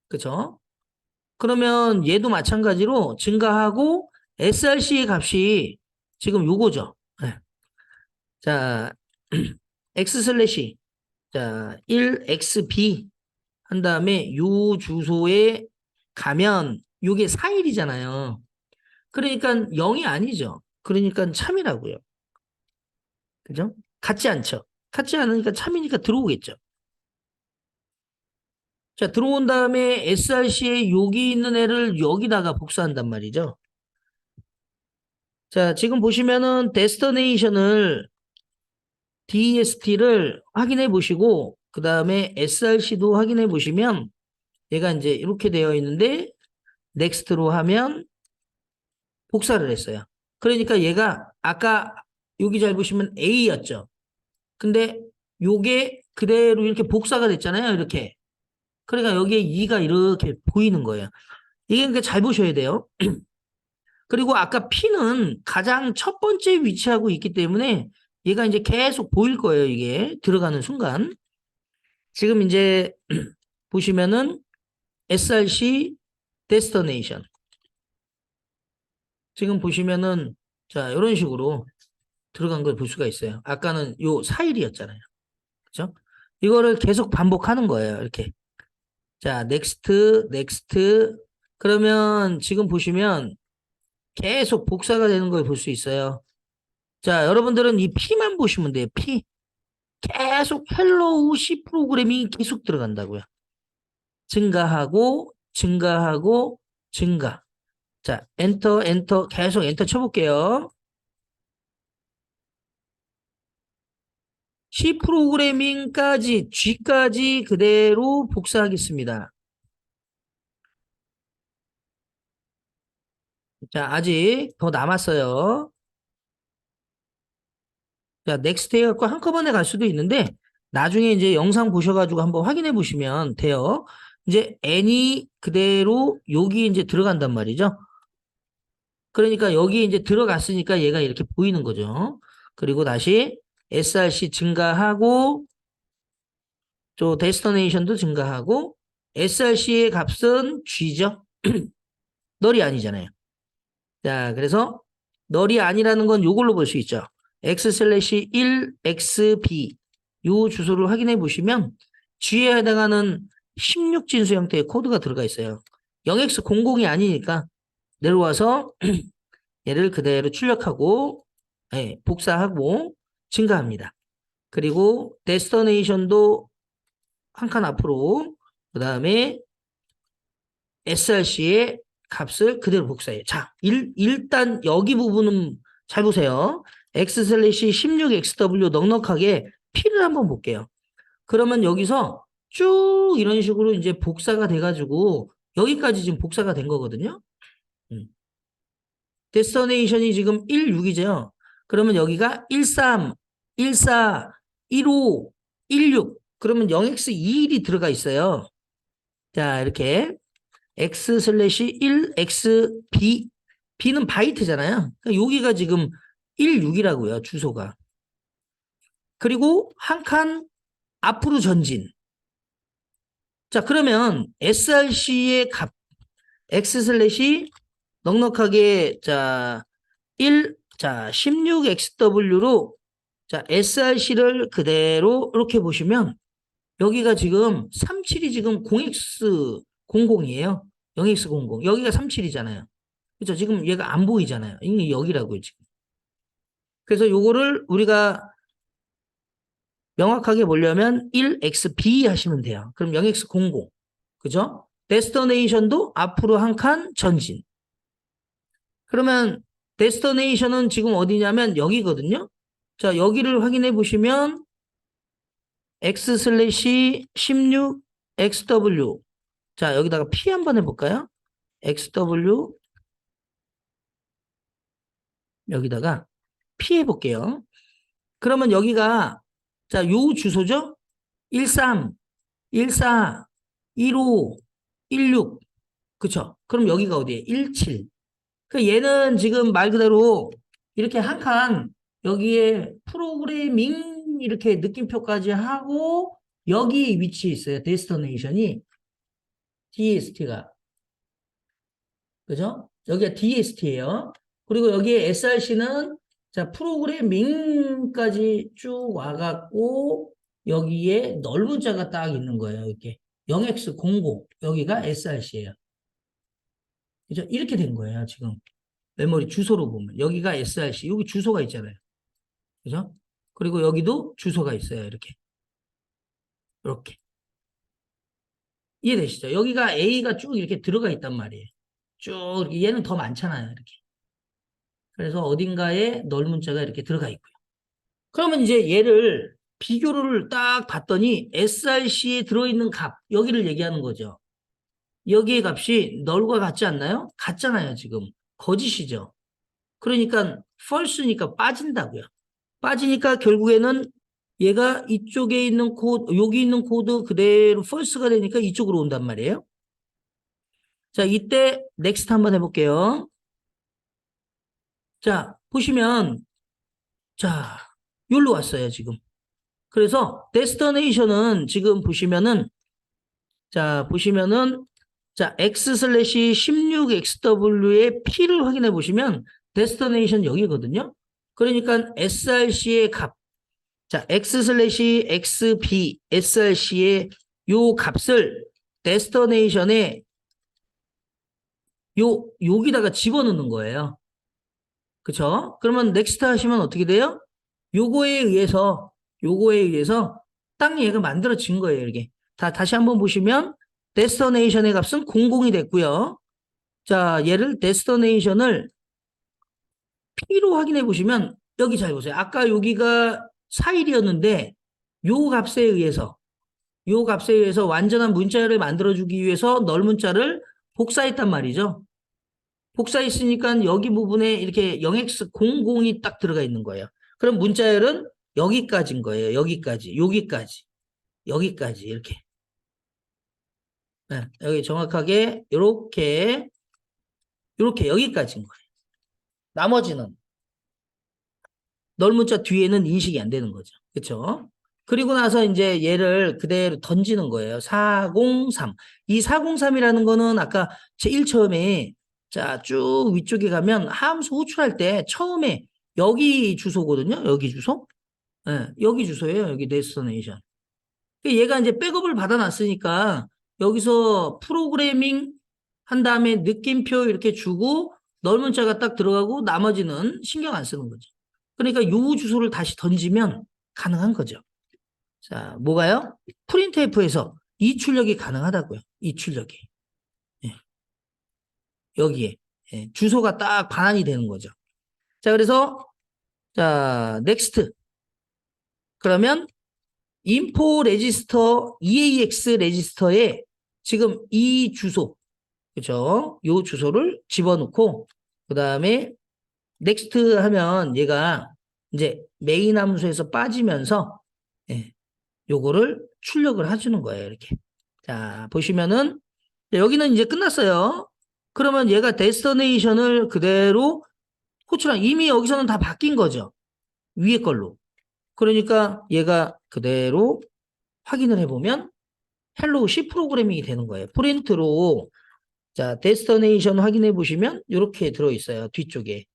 그쵸? 그러면 얘도 마찬가지로 증가하고 SRC의 값이 지금 요거죠. 네. 자, x 슬래시 자, 1xb 한 다음에 요 주소에 가면 요게 4일이잖아요. 그러니까 0이 아니죠. 그러니까 참이라고요. 그죠? 같지 않죠. 같지 않으니까 참이니까 들어오겠죠. 자, 들어온 다음에 src에 여기 있는 애를 여기다가 복사한단 말이죠. 자, 지금 보시면은 데스티네이션을 DEST를 확인해 보시고 그 다음에 src도 확인해 보시면 얘가 이제 이렇게 되어 있는데 넥스트로 하면 복사를 했어요. 그러니까 얘가 아까 여기 잘 보시면 A였죠. 근데 요게 그대로 이렇게 복사가 됐잖아요. 이렇게. 그러니까 여기에 2가 이렇게 보이는 거예요. 이게 그러니까 잘 보셔야 돼요. 그리고 아까 P는 가장 첫 번째 위치하고 있기 때문에 얘가 이제 계속 보일 거예요. 이게 들어가는 순간. 지금 이제 보시면은 SRC 데스티네이션. 지금 보시면은 자, 이런 식으로 들어간 걸 볼 수가 있어요. 아까는 요 4일이었잖아요. 그죠? 이거를 계속 반복하는 거예요. 이렇게. 자, 넥스트. 그러면 지금 보시면 계속 복사가 되는 걸 볼 수 있어요. 자, 여러분들은 이 P만 보시면 돼요. P. 계속 헬로우 C 프로그램이 계속 들어간다고요. 증가하고 증가. 자, 엔터 계속 엔터 쳐볼게요. C 프로그래밍까지 G까지 그대로 복사하겠습니다. 자, 아직 더 남았어요. 자, 넥스트 해갖고 한꺼번에 갈 수도 있는데 나중에 이제 영상 보셔가지고 한번 확인해 보시면 돼요. 이제 N이 그대로 여기 이제 들어간단 말이죠. 그러니까 여기 이제 들어갔으니까 얘가 이렇게 보이는 거죠. 그리고 다시 SRC 증가하고 또 데스티네이션도 증가하고 SRC의 값은 G죠. 널이 아니잖아요. 자, 그래서 널이 아니라는 건 요걸로 볼 수 있죠. x 슬래시 1xb 요 주소를 확인해 보시면 G에 해당하는 16진수 형태의 코드가 들어가 있어요. 0x00이 아니니까 내려와서 얘를 그대로 출력하고 복사하고 증가합니다. 그리고 데스티네이션도 한 칸 앞으로 그 다음에 SRC의 값을 그대로 복사해요. 자, 일단 여기 부분은 잘 보세요. x/16xw 넉넉하게 p를 한번 볼게요. 그러면 여기서 쭉 이런 식으로 이제 복사가 돼가지고 여기까지 지금 복사가 된 거거든요. 데스티네이션이 지금 16이죠. 그러면 여기가 13, 14, 15, 16 그러면 0x21이 들어가 있어요. 자, 이렇게 x/1 x b b는 바이트잖아요. 그러니까 여기가 지금 16이라고요. 주소가. 그리고 한 칸 앞으로 전진. 자, 그러면 src의 값 x/ 넉넉하게 자 16xw로 자 src를 그대로 이렇게 보시면 여기가 지금 37이 지금 0x00이에요. 0x00 여기가 37이잖아요. 그렇죠? 지금 얘가 안 보이잖아요. 이게 여기라고요 지금. 그래서 요거를 우리가 명확하게 보려면 1xb 하시면 돼요. 그럼 0x00 그죠? 데스티네이션도 앞으로 한 칸 전진. 그러면 데스티네이션은 지금 어디냐면 여기거든요. 자, 여기를 확인해 보시면 x/16 xw 자, 여기다가 p 한번 해볼까요? xw 여기다가 p 해볼게요. 그러면 여기가 자, 요 주소죠? 13, 14, 15, 16 그쵸? 그럼 여기가 어디에? 17 그 얘는 지금 말 그대로 이렇게 한 칸 여기에 프로그래밍 이렇게 느낌표까지 하고 여기 위치에 있어요. 데스티네이션이 DST가 그죠? 여기가 DST예요. 그리고 여기에 SRC는 자 프로그래밍까지 쭉 와갖고 여기에 넓은 자가 딱 있는 거예요. 이렇게 0x00 여기가 SRC예요. 그죠? 이렇게 된 거예요. 지금. 메모리 주소로 보면 여기가 SRC 여기 주소가 있잖아요. 그죠? 그리고 여기도 주소가 있어요. 이렇게 이해되시죠? 여기가 A가 쭉 이렇게 들어가 있단 말이에요. 쭉 얘는 더 많잖아요. 이렇게. 그래서 어딘가에 넓은 자가 이렇게 들어가 있고요. 그러면 이제 얘를 비교를 딱 봤더니 SRC에 들어있는 값 여기를 얘기하는 거죠. 여기의 값이 널과 같지 않나요? 같잖아요. 지금 거짓이죠. 그러니까 false니까 빠진다고요. 빠지니까 결국에는 얘가 이쪽에 있는 코드, 여기 있는 코드 그대로 false가 되니까 이쪽으로 온단 말이에요. 자, 이때 next 한번 해볼게요. 자, 보시면 자, 여기로 왔어요, 지금. 그래서 destination은 지금 보시면은 자, x/16xw의 p를 확인해 보시면 destination 여기거든요. 그러니까 src의 값 자, x/xb src의 요 값을 데스티네이션에 여기다가 집어넣는 거예요. 그쵸? 그러면 넥스트 하시면 어떻게 돼요? 요거에 의해서 딱 얘가 만들어진 거예요, 이게. 다시 한번 보시면 데스티네이션의 값은 00이 됐고요. 자, 얘를 데스티네이션을 P로 확인해 보시면 여기 잘 보세요. 아까 여기가 4일이었는데 요 값에 의해서 완전한 문자열을 만들어주기 위해서 넓은 자를 복사했단 말이죠. 복사했으니까 여기 부분에 이렇게 0x00이 딱 들어가 있는 거예요. 그럼 문자열은 여기까지인 거예요. 여기까지 이렇게. 네, 여기 정확하게 이렇게 여기까지인 거예요. 나머지는 넓은 자 뒤에는 인식이 안 되는 거죠. 그렇죠? 그리고 나서 이제 얘를 그대로 던지는 거예요. 403. 이 403이라는 거는 아까 제일 처음에 자, 쭉 위쪽에 가면 함수 호출할 때 처음에 여기 주소거든요. 여기 주소. 네, 여기 주소예요. 여기 데스티네이션. 얘가 이제 백업을 받아놨으니까 여기서 프로그래밍 한 다음에 느낌표 이렇게 주고 넓은 자가 딱 들어가고 나머지는 신경 안 쓰는 거죠. 그러니까 요 주소를 다시 던지면 가능한 거죠. 자, 뭐가요? 프린트F에서 이 출력이 가능하다고요. 이 출력이. 예. 여기에. 예, 주소가 딱 반환이 되는 거죠. 자, 그래서, 자, 넥스트. 그러면, 인포 레지스터, EAX 레지스터에 지금 이 주소, 그죠? 요 주소를 집어넣고, 그 다음에, 넥스트 하면 얘가 이제 메인 함수에서 빠지면서, 예, 요거를 출력을 해주는 거예요. 이렇게. 자, 보시면은, 여기는 이제 끝났어요. 그러면 얘가 데스티네이션을 그대로 호출한, 이미 여기서는 다 바뀐 거죠. 위에 걸로. 그러니까 얘가 그대로 확인을 해보면 헬로우 C 프로그래밍이 되는 거예요. 프린트로, 자, 데스티네이션 확인해 보시면 이렇게 들어있어요. 뒤쪽에.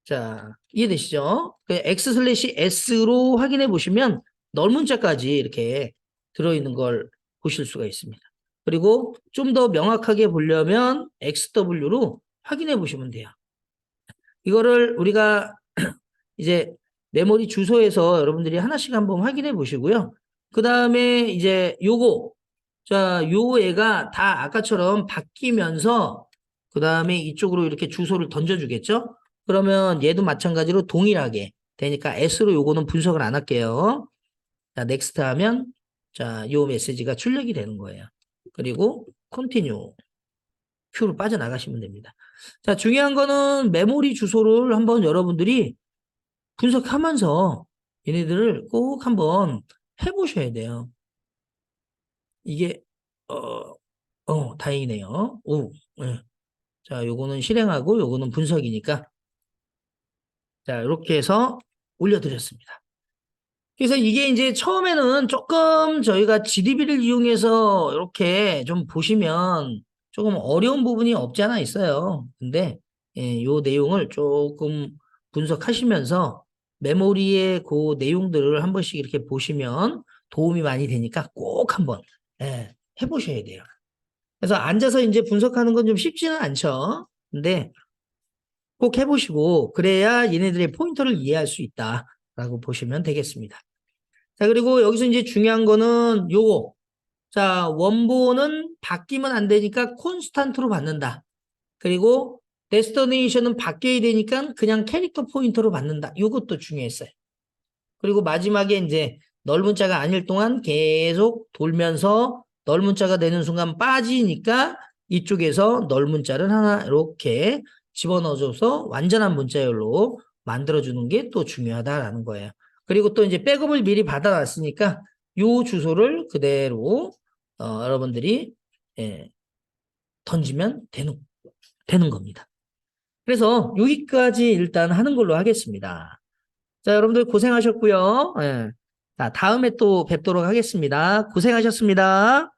자, 이해되시죠? X/S로 확인해 보시면 널 문자까지 이렇게 들어있는 걸 보실 수가 있습니다. 그리고 좀 더 명확하게 보려면 XW로 확인해 보시면 돼요. 이거를 우리가 이제 메모리 주소에서 여러분들이 하나씩 한번 확인해 보시고요. 그 다음에 이제 요거, 자, 요 애가 다 아까처럼 바뀌면서 그 다음에 이쪽으로 이렇게 주소를 던져주겠죠? 그러면 얘도 마찬가지로 동일하게 되니까 S로 요거는 분석을 안 할게요. 자, 넥스트 하면 자, 요 메시지가 출력이 되는 거예요. 그리고 컨티뉴 Q로 빠져나가시면 됩니다. 자, 중요한 거는 메모리 주소를 한번 여러분들이 분석하면서 얘네들을 꼭 한번 해보셔야 돼요. 이게 다행이네요. 오, 네. 자, 요거는 실행하고 요거는 분석이니까 자, 이렇게 해서 올려드렸습니다. 그래서 이게 이제 처음에는 조금 저희가 GDB를 이용해서 이렇게 좀 보시면 조금 어려운 부분이 없지 않아 있어요. 근데 예, 요 내용을 조금 분석하시면서 메모리의 그 내용들을 한 번씩 이렇게 보시면 도움이 많이 되니까 꼭 한번 예, 해보셔야 돼요. 그래서 앉아서 이제 분석하는 건 좀 쉽지는 않죠. 근데 꼭 해보시고 그래야 얘네들의 포인터를 이해할 수 있다라고 보시면 되겠습니다. 자, 그리고 여기서 이제 중요한 거는 요거. 자, 원본은 바뀌면 안 되니까 콘스탄트로 받는다. 그리고 데스티네이션은 바뀌어야 되니까 그냥 캐릭터 포인터로 받는다. 요것도 중요했어요. 그리고 마지막에 이제 넓은 자가 아닐 동안 계속 돌면서 넓은 자가 되는 순간 빠지니까 이쪽에서 넓은 자를 하나 이렇게 집어넣어줘서 완전한 문자열로 만들어주는 게 또 중요하다라는 거예요. 그리고 또 이제 백업을 미리 받아놨으니까 요 주소를 그대로 여러분들이 예, 던지면 되는 겁니다. 그래서 여기까지 일단 하는 걸로 하겠습니다. 자, 여러분들 고생하셨고요. 예. 자, 다음에 또 뵙도록 하겠습니다. 고생하셨습니다.